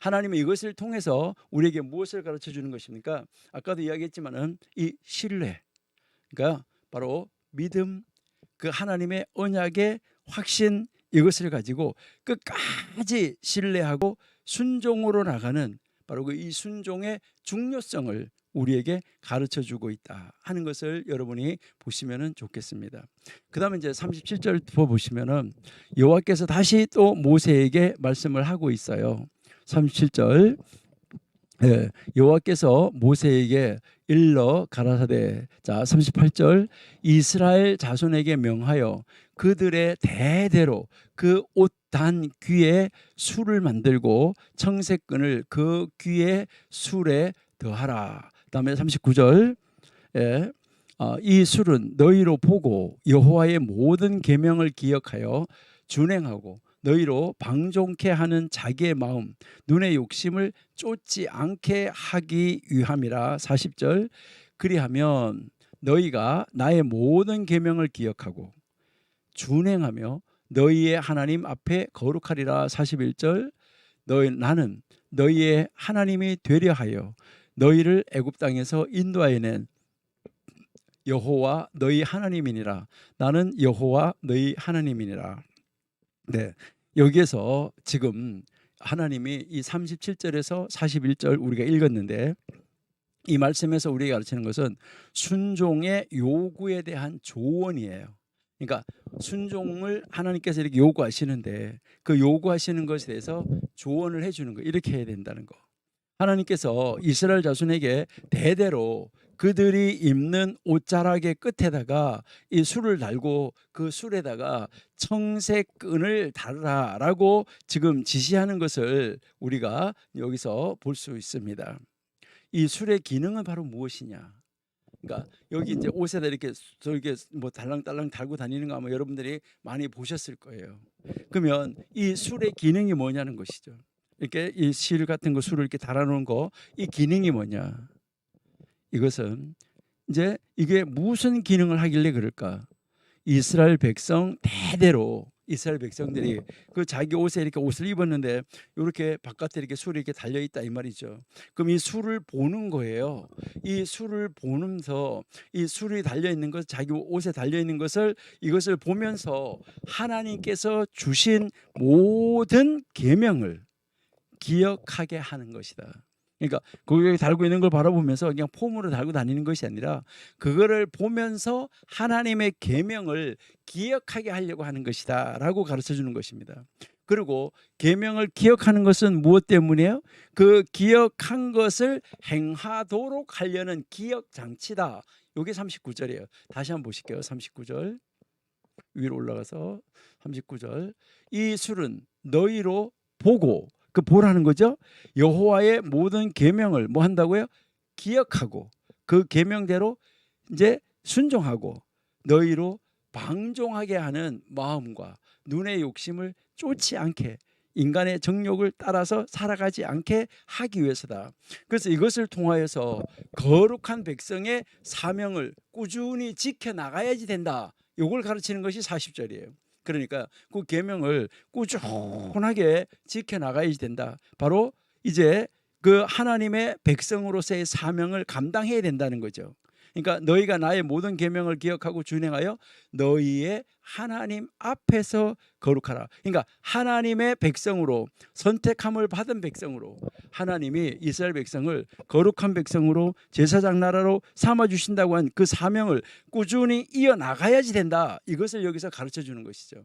하나님은 이것을 통해서 우리에게 무엇을 가르쳐 주는 것입니까? 아까도 이야기했지만은 이 신뢰, 그러니까 바로 믿음, 그 하나님의 언약의 확신, 이것을 가지고 끝까지 신뢰하고 순종으로 나가는 바로 그 이 순종의 중요성을 우리에게 가르쳐 주고 있다 하는 것을 여러분이 보시면 좋겠습니다. 그 다음에 이제 37절 보시면은 여호와께서 다시 또 모세에게 말씀을 하고 있어요. 37절, 여호와께서 모세에게 일러 가라사대, 자 38절, 이스라엘 자손에게 명하여 그들의 대대로 그 옷 단 귀에 술을 만들고 청색끈을 그 귀에 술에 더하라. 그다음에 39절, 이 술은 너희로 보고 여호와의 모든 계명을 기억하여 준행하고 너희로 방종케 하는 자기의 마음, 눈의 욕심을 쫓지 않게 하기 위함이라. 40절, 그리하면 너희가 나의 모든 계명을 기억하고 준행하며 너희의 하나님 앞에 거룩하리라. 41절, 나는 너희의 하나님이 되려 하여 너희를 애굽 땅에서 인도하여 낸 여호와 너희 하나님이니라. 나는 여호와 너희 하나님이니라. 네, 여기에서 지금 하나님이 이 37절에서 41절 우리가 읽었는데, 이 말씀에서 우리에게 가르치는 것은 순종의 요구에 대한 조언이에요. 그러니까 순종을 하나님께서 이렇게 요구하시는데 그 요구하시는 것에 대해서 조언을 해주는 거, 이렇게 해야 된다는 거. 하나님께서 이스라엘 자손에게 대대로 그들이 입는 옷자락의 끝에다가 이 술을 달고 그 술에다가 청색끈을 달라라고 지금 지시하는 것을 우리가 여기서 볼 수 있습니다. 이 술의 기능은 바로 무엇이냐? 그러니까 여기 이제 옷에다 이렇게 저렇게 뭐 달랑달랑 달고 다니는 거 아마 여러분들이 많이 보셨을 거예요. 그러면 이 술의 기능이 뭐냐는 것이죠. 이렇게 이 실 같은 거 술을 이렇게 달아놓은 거, 이 기능이 뭐냐? 이것은 이제 이게 무슨 기능을 하길래 그럴까? 이스라엘 백성 대대로 이스라엘 백성들이 그 자기 옷에 이렇게 옷을 입었는데 이렇게 바깥에 이렇게 술이 이렇게 달려 있다 이 말이죠. 그럼 이 술을 보는 거예요. 이 술을 보면서 이 술이 달려 있는 것, 자기 옷에 달려 있는 것을, 이것을 보면서 하나님께서 주신 모든 계명을 기억하게 하는 것이다. 그러니까 거기에 달고 있는 걸 바라보면서 그냥 폼으로 달고 다니는 것이 아니라 그거를 보면서 하나님의 계명을 기억하게 하려고 하는 것이다라고 가르쳐 주는 것입니다. 그리고 계명을 기억하는 것은 무엇 때문이에요? 그 기억한 것을 행하도록 하려는 기억 장치다. 이게 39절이에요. 다시 한번 보실게요. 39절 위로 올라가서 39절, 이 술은 너희로 보고, 그 보라는 거죠. 여호와의 모든 계명을 뭐 한다고요? 기억하고 그 계명대로 이제 순종하고 너희로 방종하게 하는 마음과 눈의 욕심을 쫓지 않게, 인간의 정욕을 따라서 살아가지 않게 하기 위해서다. 그래서 이것을 통하여서 거룩한 백성의 사명을 꾸준히 지켜나가야지 된다. 이걸 가르치는 것이 40절이에요. 그러니까 그 계명을 꾸준하게 지켜나가야지 된다. 바로 이제 그 하나님의 백성으로서의 사명을 감당해야 된다는 거죠. 그러니까 너희가 나의 모든 계명을 기억하고 준행하여 너희의 하나님 앞에서 거룩하라. 그러니까 하나님의 백성으로, 선택함을 받은 백성으로, 하나님이 이스라엘 백성을 거룩한 백성으로 제사장 나라로 삼아 주신다고 한 그 사명을 꾸준히 이어나가야지 된다. 이것을 여기서 가르쳐 주는 것이죠.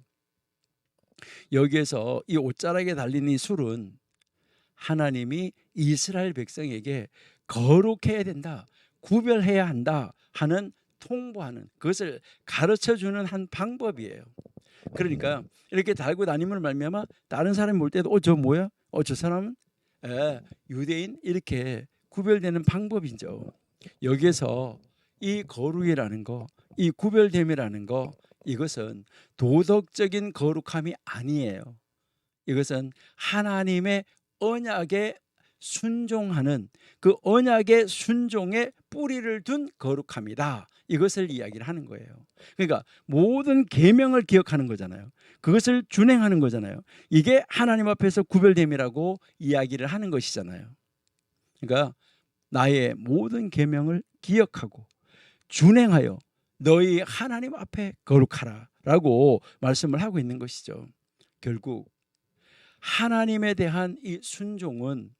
여기에서 이 옷자락에 달린 이 술은 하나님이 이스라엘 백성에게 거룩해야 된다, 구별해야 한다 하는 통보하는, 그것을 가르쳐주는 한 방법이에요. 그러니까 이렇게 달고 다니면 말미암아 다른 사람이 볼 때도 저 뭐야? 저 사람은 유대인, 이렇게 구별되는 방법이죠. 여기에서 이 거룩이라는 거, 이 구별됨이라는 거, 이것은 도덕적인 거룩함이 아니에요. 이것은 하나님의 언약에 순종하는, 그 언약의 순종에 뿌리를 둔 거룩함이다, 이것을 이야기를 하는 거예요. 그러니까 모든 계명을 기억하는 거잖아요. 그것을 준행하는 거잖아요. 이게 하나님 앞에서 구별됨이라고 이야기를 하는 것이잖아요. 그러니까 나의 모든 계명을 기억하고 준행하여 너희 하나님 앞에 거룩하라 라고 말씀을 하고 있는 것이죠. 결국 하나님에 대한 이 순종은,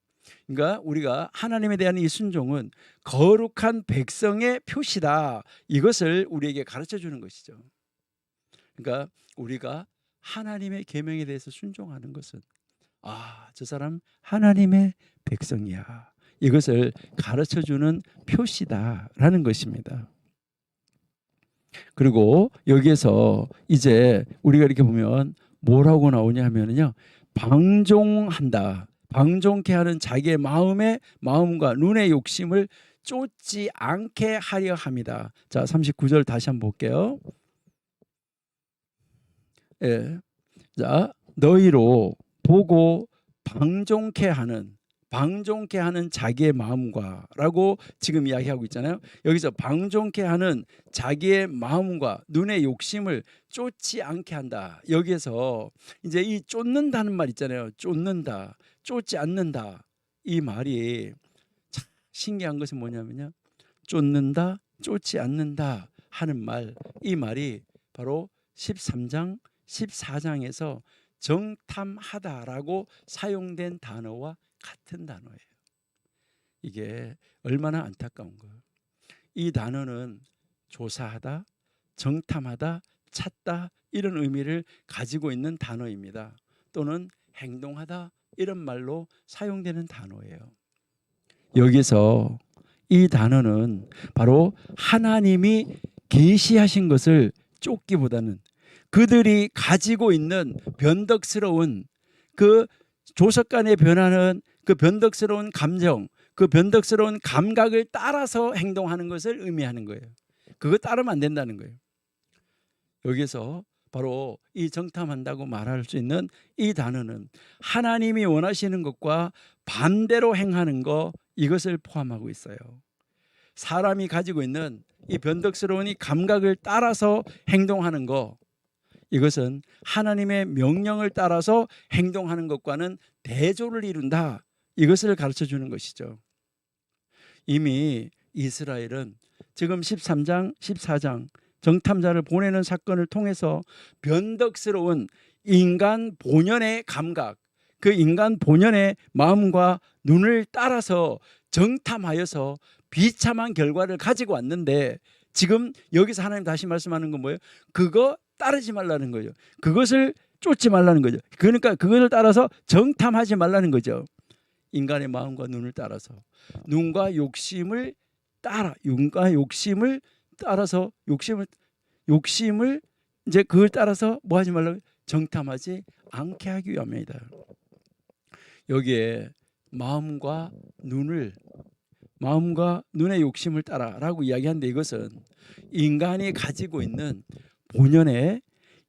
그러니까 우리가 하나님에 대한 이 순종은 거룩한 백성의 표시다, 이것을 우리에게 가르쳐 주는 것이죠. 그러니까 우리가 하나님의 계명에 대해서 순종하는 것은 저 사람 하나님의 백성이야, 이것을 가르쳐 주는 표시다라는 것입니다. 그리고 여기에서 이제 우리가 이렇게 보면 뭐라고 나오냐 하면요, 방종한다, 방종케 하는 자기의 마음과 눈의 욕심을 쫓지 않게 하려 합니다. 자, 39절 다시 한번 볼게요. 예. 자, 너희로 보고 방종케 하는 자기의 마음과 라고 지금 이야기하고 있잖아요. 여기서 방종케 하는 자기의 마음과 눈의 욕심을 쫓지 않게 한다. 여기에서 이제 이 쫓는다는 말 있잖아요. 쫓는다, 쫓지 않는다. 이 말이 참 신기한 것은 뭐냐면요, 쫓는다, 쫓지 않는다 하는 말, 이 말이 바로 13장 14장에서 정탐하다라고 사용된 단어와 같은 단어예요. 이게 얼마나 안타까운 거예요. 이 단어는 조사하다, 정탐하다, 찾다, 이런 의미를 가지고 있는 단어입니다. 또는 행동하다, 이런 말로 사용되는 단어예요. 여기서 이 단어는 바로 하나님이 계시하신 것을 쫓기보다는 그들이 가지고 있는 변덕스러운, 그 조석간에 변하는 그 변덕스러운 감정, 그 변덕스러운 감각을 따라서 행동하는 것을 의미하는 거예요. 그거 따르면 안 된다는 거예요. 여기서 바로 이 정탐한다고 말할 수 있는 이 단어는 하나님이 원하시는 것과 반대로 행하는 것, 이것을 포함하고 있어요. 사람이 가지고 있는 이 변덕스러운 이 감각을 따라서 행동하는 것, 이것은 하나님의 명령을 따라서 행동하는 것과는 대조를 이룬다, 이것을 가르쳐 주는 것이죠. 이미 이스라엘은 지금 13장 14장 정탐자를 보내는 사건을 통해서 변덕스러운 인간 본연의 감각, 그 인간 본연의 마음과 눈을 따라서 정탐하여서 비참한 결과를 가지고 왔는데, 지금 여기서 하나님 다시 말씀하는 건 뭐예요? 그거 따르지 말라는 거죠. 그것을 쫓지 말라는 거죠. 그러니까 그것을 따라서 정탐하지 말라는 거죠. 인간의 마음과 눈을 따라서, 눈과 욕심을 따라서 욕심을 이제 그걸 따라서 뭐 하지 말라고? 정탐하지 않게 하기 위함이다. 여기에 마음과 눈의 욕심을 따라라고 이야기하는데, 이것은 인간이 가지고 있는 본연의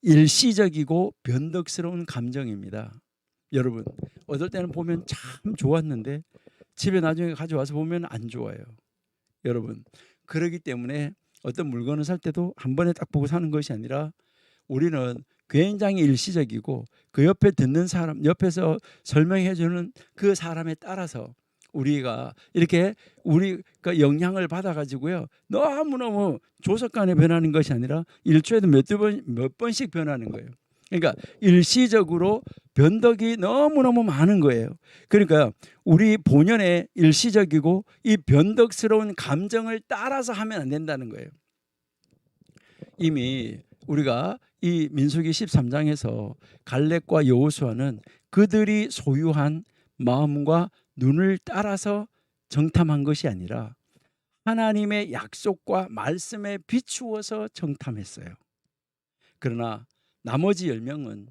일시적이고 변덕스러운 감정입니다. 여러분, 어떨 때는 보면 참 좋았는데 집에 나중에 가져와서 보면 안 좋아요. 여러분, 그러기 때문에 어떤 물건을 살 때도 한 번에 딱 보고 사는 것이 아니라 우리는 굉장히 일시적이고 그 옆에 듣는 사람, 옆에서 설명해 주는 그 사람에 따라서 우리가 이렇게 우리가 영향을 받아 가지고요, 너무너무 조석간에 변하는 것이 아니라 일주에도 몇 번씩 변하는 거예요. 그러니까 일시적으로 변덕이 너무너무 많은 거예요. 그러니까 우리 본연의 일시적이고 이 변덕스러운 감정을 따라서 하면 안 된다는 거예요. 이미 우리가 이 민수기 13장에서 갈렙과 여호수아는 그들이 소유한 마음과 눈을 따라서 정탐한 것이 아니라 하나님의 약속과 말씀에 비추어서 정탐했어요. 그러나 나머지 10명은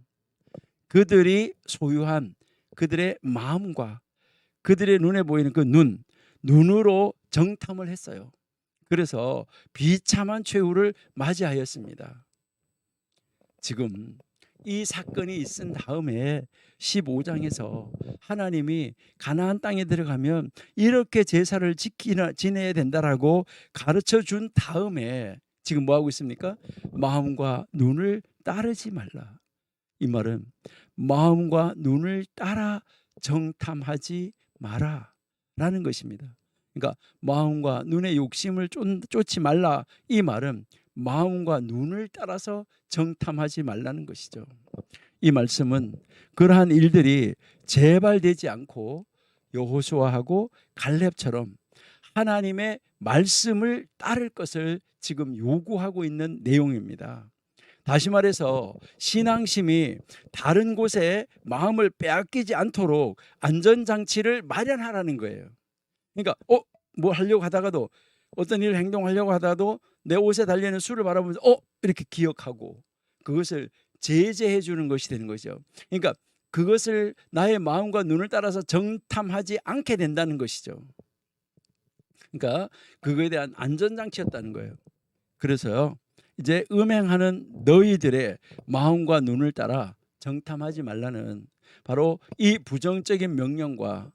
그들이 소유한 그들의 마음과 그들의 눈에 보이는 그 눈으로 정탐을 했어요. 그래서 비참한 최후를 맞이하였습니다. 지금 이 사건이 있은 다음에 15장에서 하나님이 가나안 땅에 들어가면 이렇게 제사를 지내야 된다라고 가르쳐 준 다음에 지금 뭐 하고 있습니까? 마음과 눈을 따르지 말라. 이 말은 마음과 눈을 따라 정탐하지 마라 라는 것입니다. 그러니까 마음과 눈의 욕심을 쫓지 말라, 이 말은 마음과 눈을 따라서 정탐하지 말라는 것이죠. 이 말씀은 그러한 일들이 재발되지 않고 여호수아하고 갈렙처럼 하나님의 말씀을 따를 것을 지금 요구하고 있는 내용입니다. 다시 말해서 신앙심이 다른 곳에 마음을 빼앗기지 않도록 안전장치를 마련하라는 거예요. 그러니까 뭐 하려고 하다가도, 어떤 일을 행동하려고 하다가도 내 옷에 달려있는 술을 바라보면서 이렇게 기억하고 그것을 제재해 주는 것이 되는 거죠. 그러니까 그것을 나의 마음과 눈을 따라서 정탐하지 않게 된다는 것이죠. 그러니까 그거에 대한 안전장치였다는 거예요. 그래서요, 이제 음행하는 너희들의 마음과 눈을 따라 정탐하지 말라는 바로 이 부정적인 명령과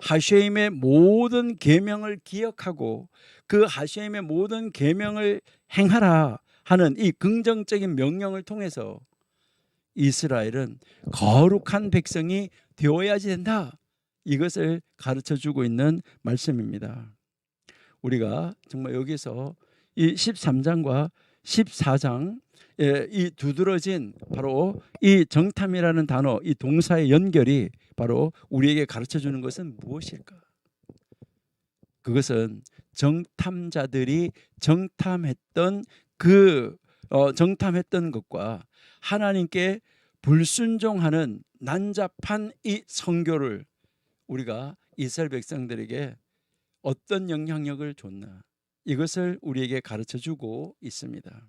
하쉐임의 모든 계명을 기억하고 그 하쉐임의 모든 계명을 행하라 하는 이 긍정적인 명령을 통해서 이스라엘은 거룩한 백성이 되어야지 된다, 이것을 가르쳐 주고 있는 말씀입니다. 우리가 정말 여기서 이 13장과 14장 이 두드러진 바로 이 정탐이라는 단어, 이 동사의 연결이 바로 우리에게 가르쳐 주는 것은 무엇일까? 그것은 정탐자들이 정탐했던 정탐했던 것과 하나님께 불순종하는 난잡한 이 선교를 우리가 이스라엘 백성들에게 어떤 영향력을 줬나, 이것을 우리에게 가르쳐 주고 있습니다.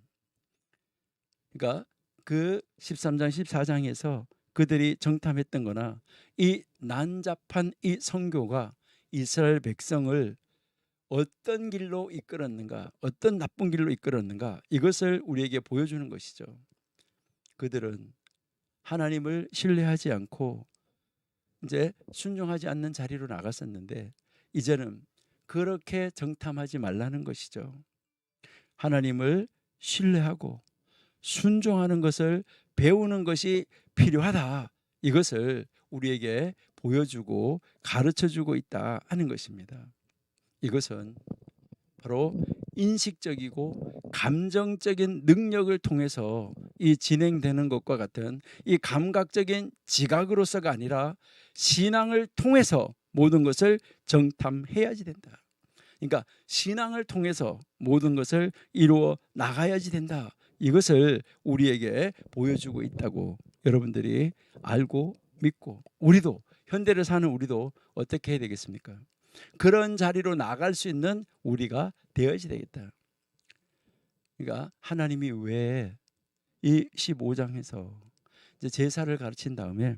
그러니까 그 13장 14장에서 그들이 정탐했던 거나 이 난잡한 이 선교가 이스라엘 백성을 어떤 길로 이끌었는가, 어떤 나쁜 길로 이끌었는가, 이것을 우리에게 보여주는 것이죠. 그들은 하나님을 신뢰하지 않고 이제 순종하지 않는 자리로 나갔었는데 이제는 그렇게 정탐하지 말라는 것이죠. 하나님을 신뢰하고 순종하는 것을 배우는 것이 필요하다, 이것을 우리에게 보여주고 가르쳐주고 있다 하는 것입니다. 이것은 바로 인식적이고 감정적인 능력을 통해서 이 진행되는 것과 같은 이 감각적인 지각으로서가 아니라 신앙을 통해서 모든 것을 정탐해야지 된다. 그러니까 신앙을 통해서 모든 것을 이루어 나가야지 된다, 이것을 우리에게 보여주고 있다고 여러분들이 알고 믿고, 우리도 현대를 사는 우리도 어떻게 해야 되겠습니까? 그런 자리로 나갈 수 있는 우리가 되어야지 되겠다. 그러니까 하나님이 왜 이 15장에서 이제 제사를 가르친 다음에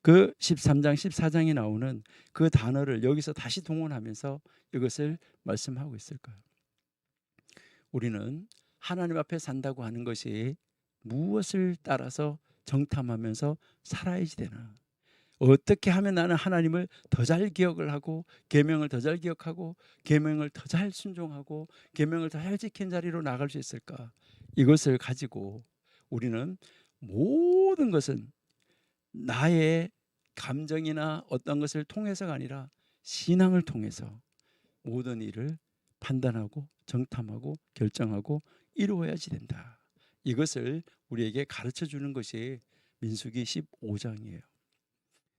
그 13장 14장에 나오는 그 단어를 여기서 다시 동원하면서 이것을 말씀하고 있을까요? 우리는 하나님 앞에 산다고 하는 것이 무엇을 따라서 정탐하면서 살아야지 되나? 어떻게 하면 나는 하나님을 더 잘 기억을 하고 계명을 더 잘 기억하고 계명을 더 잘 순종하고 계명을 더 잘 지킨 자리로 나갈 수 있을까? 이것을 가지고 우리는 모든 것은 나의 감정이나 어떤 것을 통해서가 아니라 신앙을 통해서 모든 일을 판단하고 정탐하고 결정하고 이루어야지 된다. 이것을 우리에게 가르쳐 주는 것이 민수기 15장이에요.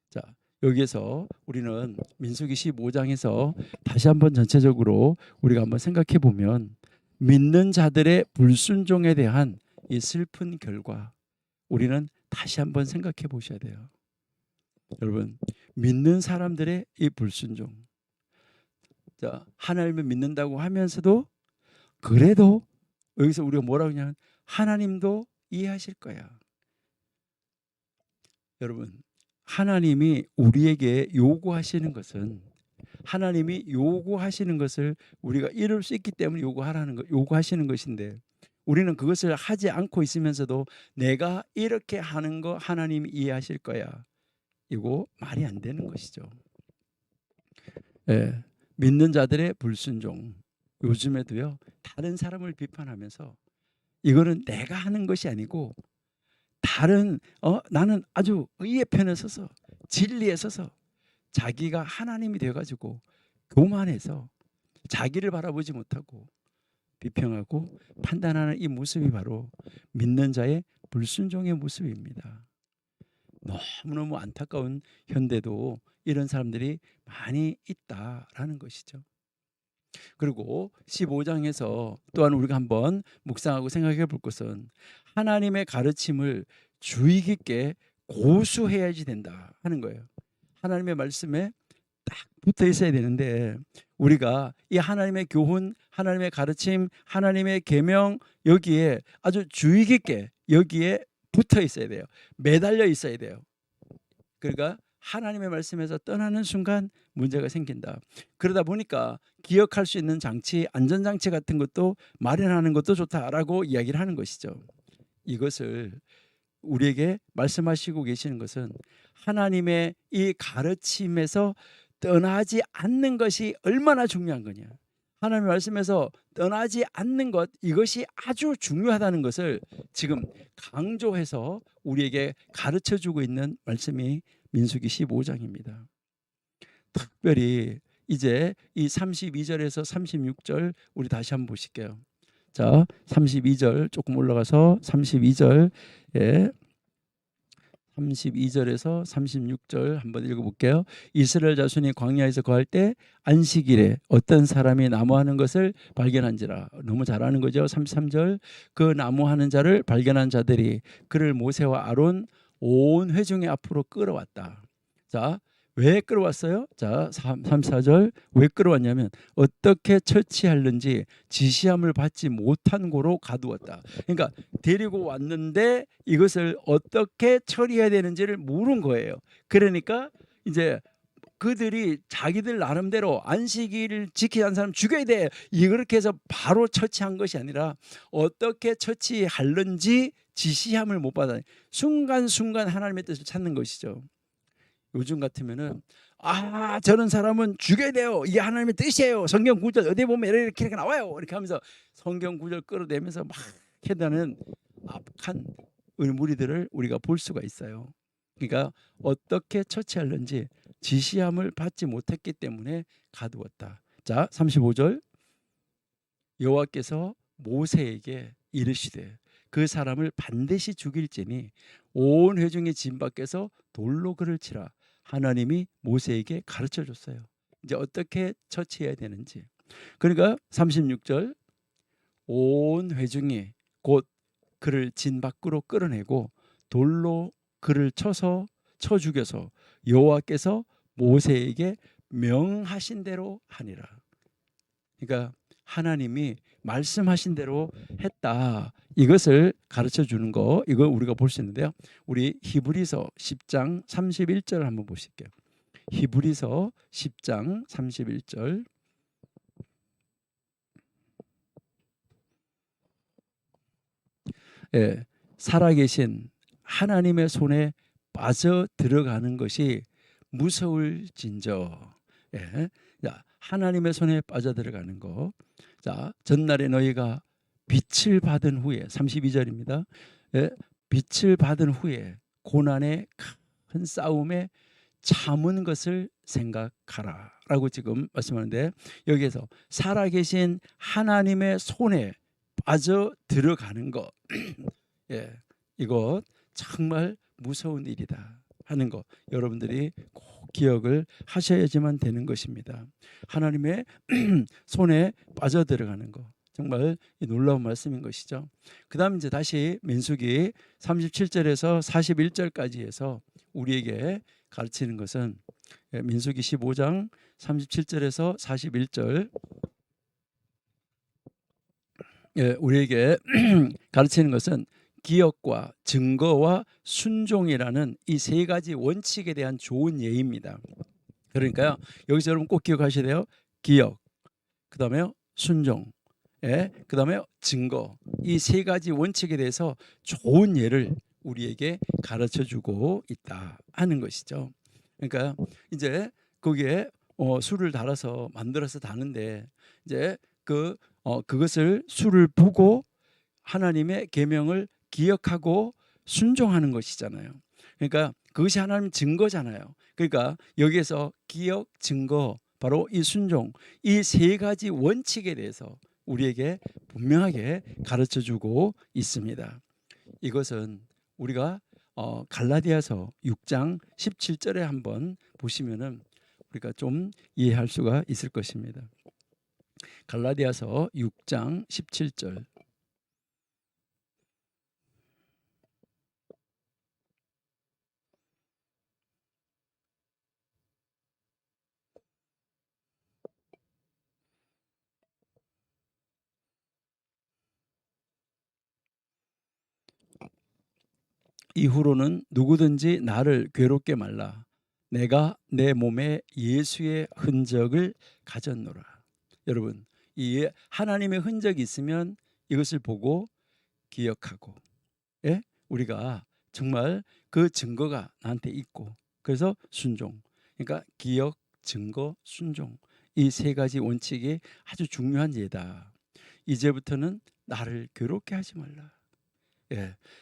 자, 여기에서 우리는 민수기 15장에서 다시 한번 전체적으로 우리가 한번 생각해 보면 믿는 자들의 불순종에 대한 이 슬픈 결과, 우리는 다시 한번 생각해 보셔야 돼요. 여러분, 믿는 사람들의 이 불순종, 자, 하나님을 믿는다고 하면서도 그래도 여기서 우리가 뭐라고 하냐면 하나님도 이해하실 거야. 여러분, 하나님이 우리에게 요구하시는 것은 하나님이 요구하시는 것을 우리가 이룰 수 있기 때문에 요구하시는 것인데 우리는 그것을 하지 않고 있으면서도 내가 이렇게 하는 거 하나님이 이해하실 거야. 이거 말이 안 되는 것이죠. 예, 믿는 자들의 불순종. 요즘에도요. 다른 사람을 비판하면서 이거는 내가 하는 것이 아니고 다른 나는 아주 의의 편에 서서 진리에 서서 자기가 하나님이 되어가지고 교만해서 자기를 바라보지 못하고 비평하고 판단하는 이 모습이 바로 믿는 자의 불순종의 모습입니다. 너무너무 안타까운 현대도 이런 사람들이 많이 있다라는 것이죠. 그리고 15장에서 또한 우리가 한번 묵상하고 생각해 볼 것은 하나님의 가르침을 주의 깊게 고수해야지 된다 하는 거예요. 하나님의 말씀에 딱 붙어 있어야 되는데 우리가 이 하나님의 교훈, 하나님의 가르침, 하나님의 계명 여기에 아주 주의 깊게 여기에 붙어 있어야 돼요. 매달려 있어야 돼요. 그러니까 하나님의 말씀에서 떠나는 순간 문제가 생긴다. 그러다 보니까 기억할 수 있는 장치, 안전장치 같은 것도 마련하는 것도 좋다라고 이야기를 하는 것이죠. 이것을 우리에게 말씀하시고 계시는 것은 하나님의 이 가르침에서 떠나지 않는 것이 얼마나 중요한 거냐. 하나님의 말씀에서 떠나지 않는 것, 이것이 아주 중요하다는 것을 지금 강조해서 우리에게 가르쳐주고 있는 말씀이 민수기 15장입니다. 특별히 이제 이 32절에서 36절 우리 다시 한번 보실게요. 자, 32절 조금 올라가서 32절 32절에서 36절 한번 읽어볼게요. 이스라엘 자손이 광야에서 거할 때 안식일에 어떤 사람이 나무하는 것을 발견한지라. 너무 잘하는 거죠. 33절 그 나무하는 자를 발견한 자들이 그를 모세와 아론 온 회중의 앞으로 끌어왔다. 자, 왜 끌어왔어요? 자, 34절 왜 끌어왔냐면 어떻게 처치하는지 지시함을 받지 못한 고로 가두었다. 그러니까 데리고 왔는데 이것을 어떻게 처리해야 되는지를 모른 거예요. 그러니까 이제 그들이 자기들 나름대로 안식일을 지키지 않는 사람 죽여야 돼. 이렇게 해서 바로 처치한 것이 아니라 어떻게 처치하는지 지시함을 못 받아. 순간순간 하나님의 뜻을 찾는 것이죠. 요즘 같으면은 저런 사람은 죽여야 돼요. 이게 하나님의 뜻이에요. 성경 구절 어디 보면 이렇게 나와요. 이렇게 하면서 성경 구절 끌어내면서 막 해다는 악한 무리들을 우리가 볼 수가 있어요. 그러니까 어떻게 처치하는지 지시함을 받지 못했기 때문에 가두었다. 자, 35절 여호와께서 모세에게 이르시되 그 사람을 반드시 죽일지니 온 회중의 진 밖에서 돌로 그를 치라. 하나님이 모세에게 가르쳐 줬어요. 이제 어떻게 처치해야 되는지. 그러니까 36절 온 회중이 곧 그를 진 밖으로 끌어내고 돌로 그를 쳐 죽여서 여호와께서 모세에게 명하신 대로 하니라. 그러니까 하나님이 말씀하신 대로 했다. 이것을 가르쳐 주는 거, 이걸 우리가 볼 수 있는데요. 우리 히브리서 10장 31절 한번 보실게요. 히브리서 10장 31절. 예, 살아계신 하나님의 손에 빠져 들어가는 것이 무서울진저. 예, 하나님의 손에 빠져 들어가는 거. 자, 전날에 너희가 빛을 받은 후에 32절입니다. 예, 빛을 받은 후에 고난의 큰 싸움에 참은 것을 생각하라 라고 지금 말씀하는데 여기에서 살아계신 하나님의 손에 빠져 들어가는 것 예, 이것 정말 무서운 일이다 하는 것 여러분들이 꼭 기억을 하셔야지만 되는 것입니다. 하나님의 손에 빠져 들어가는 것 정말 놀라운 말씀인 것이죠. 그 다음 이제 다시 민수기 37절에서 41절까지 해서 우리에게 가르치는 것은 민수기 15장 37절에서 41절. 우리에게 가르치는 것은 기억과 증거와 순종이라는 이 세 가지 원칙에 대한 좋은 예입니다. 그러니까요, 여기서 여러분 꼭 기억하셔야 돼요. 기억, 그다음에 순종, 그다음에 증거. 이 세 가지 원칙에 대해서 좋은 예를 우리에게 가르쳐주고 있다 하는 것이죠. 그러니까 이제 거기에 술을 달아서 만들어서 다는데 이제 그것을 술을 부고 하나님의 계명을 기억하고 순종하는 것이잖아요. 그러니까 그것이 하나님 증거잖아요. 그러니까 여기에서 기억, 증거, 바로 이 순종, 이 세 가지 원칙에 대해서 우리에게 분명하게 가르쳐주고 있습니다. 이것은 우리가 갈라디아서 6장 17절에 한번 보시면은 우리가 좀 이해할 수가 있을 것입니다. 갈라디아서 6장 17절. 이후로는 누구든지 나를 괴롭게 말라. 내가 내 몸에 예수의 흔적을 가졌노라. 여러분, 이 하나님의 흔적이 있으면 이것을 보고 기억하고, 우리가 정말 그 증거가 나한테 있고, 그래서 순종. 그러니까 기억, 증거, 순종. 이 세 가지 원칙이 아주 중요한 예다. 이제부터는 나를 괴롭게 하지 말라.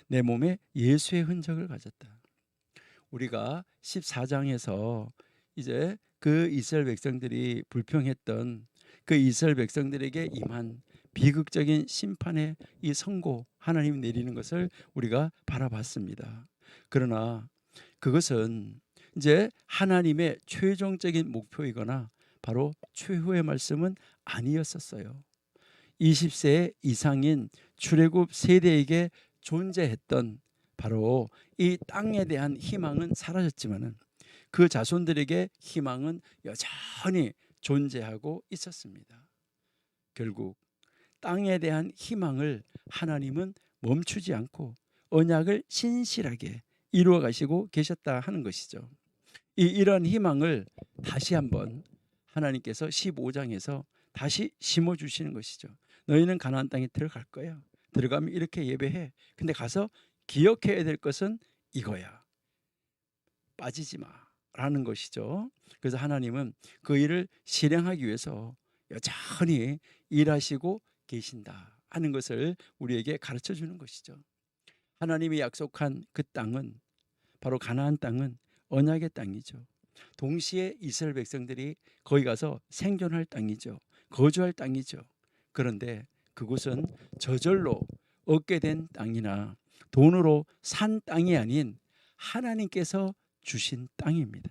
내 몸에 예수의 흔적을 가졌다. 우리가 14장에서 이제 그 이스라엘 백성들이 불평했던 그 이스라엘 백성들에게 임한 비극적인 심판의 이 선고, 하나님이 내리는 것을 우리가 바라봤습니다. 그러나 그것은 이제 하나님의 최종적인 목표이거나 바로 최후의 말씀은 아니었었어요. 20세 이상인 출애굽 세대에게 존재했던 바로 이 땅에 대한 희망은 사라졌지만은 그 자손들에게 희망은 여전히 존재하고 있었습니다. 결국 땅에 대한 희망을 하나님은 멈추지 않고 언약을 신실하게 이루어 가시고 계셨다 하는 것이죠. 이런 희망을 다시 한번 하나님께서 15장에서 다시 심어 주시는 것이죠. 너희는 가나안 땅에 들어갈 거야. 들어가면 이렇게 예배해. 근데 가서 기억해야 될 것은 이거야. 빠지지 마라는 것이죠. 그래서 하나님은 그 일을 실행하기 위해서 여전히 일하시고 계신다 하는 것을 우리에게 가르쳐 주는 것이죠. 하나님이 약속한 그 땅은 바로 가나안 땅은 언약의 땅이죠. 동시에 이스라엘 백성들이 거기 가서 생존할 땅이죠. 거주할 땅이죠. 그런데 그곳은 저절로 얻게 된 땅이나 돈으로 산 땅이 아닌 하나님께서 주신 땅입니다.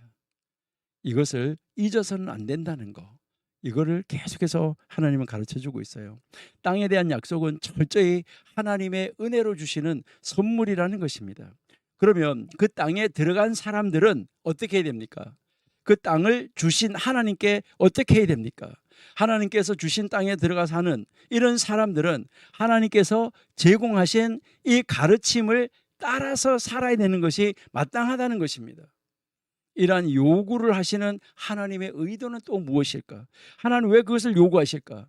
이것을 잊어서는 안 된다는 거. 이거를 계속해서 하나님은 가르쳐주고 있어요. 땅에 대한 약속은 철저히 하나님의 은혜로 주시는 선물이라는 것입니다. 그러면 그 땅에 들어간 사람들은 어떻게 해야 됩니까? 그 땅을 주신 하나님께 어떻게 해야 됩니까? 하나님께서 주신 땅에 들어가 사는 이런 사람들은 하나님께서 제공하신 이 가르침을 따라서 살아야 되는 것이 마땅하다는 것입니다. 이러한 요구를 하시는 하나님의 의도는 또 무엇일까? 하나님 왜 그것을 요구하실까?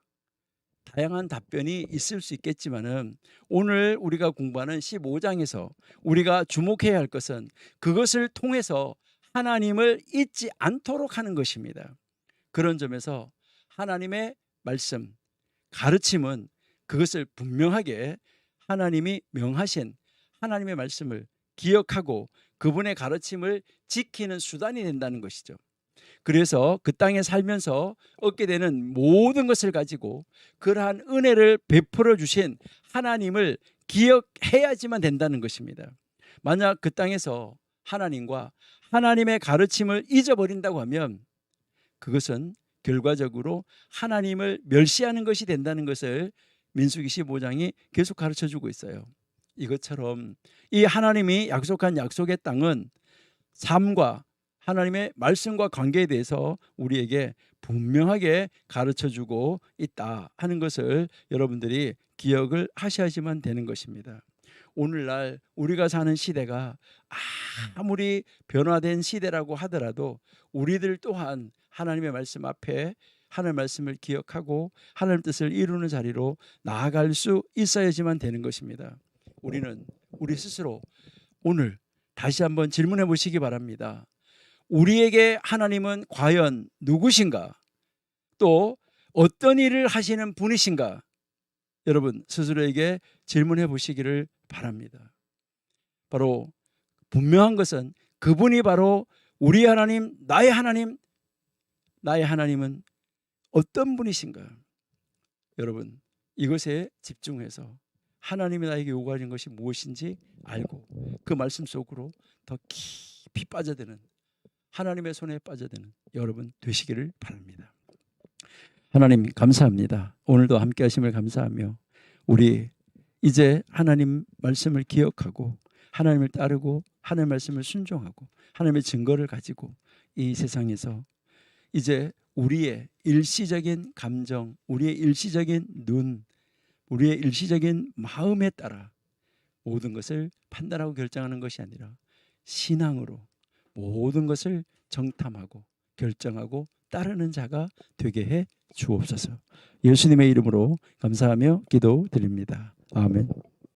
다양한 답변이 있을 수 있겠지만은 오늘 우리가 공부하는 15장에서 우리가 주목해야 할 것은 그것을 통해서 하나님을 잊지 않도록 하는 것입니다. 그런 점에서 하나님의 말씀, 가르침은 그것을 분명하게 하나님이 명하신 하나님의 말씀을 기억하고 그분의 가르침을 지키는 수단이 된다는 것이죠. 그래서 그 땅에 살면서 얻게 되는 모든 것을 가지고 그러한 은혜를 베풀어 주신 하나님을 기억해야지만 된다는 것입니다. 만약 그 땅에서 하나님과 하나님의 가르침을 잊어버린다고 하면 그것은 결과적으로 하나님을 멸시하는 것이 된다는 것을 민수기 15장이 계속 가르쳐주고 있어요. 이것처럼 이 하나님이 약속한 약속의 땅은 삶과 하나님의 말씀과 관계에 대해서 우리에게 분명하게 가르쳐주고 있다 하는 것을 여러분들이 기억을 하셔야지만 되는 것입니다. 오늘날 우리가 사는 시대가 아무리 변화된 시대라고 하더라도 우리들 또한 하나님의 말씀 앞에 하나님의 말씀을 기억하고 하나님의 뜻을 이루는 자리로 나아갈 수 있어야지만 되는 것입니다. 우리는 우리 스스로 오늘 다시 한번 질문해 보시기 바랍니다. 우리에게 하나님은 과연 누구신가? 또 어떤 일을 하시는 분이신가? 여러분 스스로에게 질문해 보시기를 바랍니다. 바로 분명한 것은 그분이 바로 우리 하나님, 나의 하나님, 나의 하나님은 어떤 분이신가? 여러분 이것에 집중해서 하나님이 나에게 요구하는 것이 무엇인지 알고 그 말씀 속으로 더 깊이 빠져드는 하나님의 손에 빠져드는 여러분 되시기를 바랍니다. 하나님 감사합니다. 오늘도 함께 하심을 감사하며 우리 이제 하나님 말씀을 기억하고 하나님을 따르고 하나님의 말씀을 순종하고 하나님의 증거를 가지고 이 세상에서 이제 우리의 일시적인 감정, 우리의 일시적인 눈, 우리의 일시적인 마음에 따라 모든 것을 판단하고 결정하는 것이 아니라 신앙으로 모든 것을 정탐하고 결정하고 따르는 자가 되게 해 주옵소서. 예수님의 이름으로 감사하며 기도드립니다. 아멘.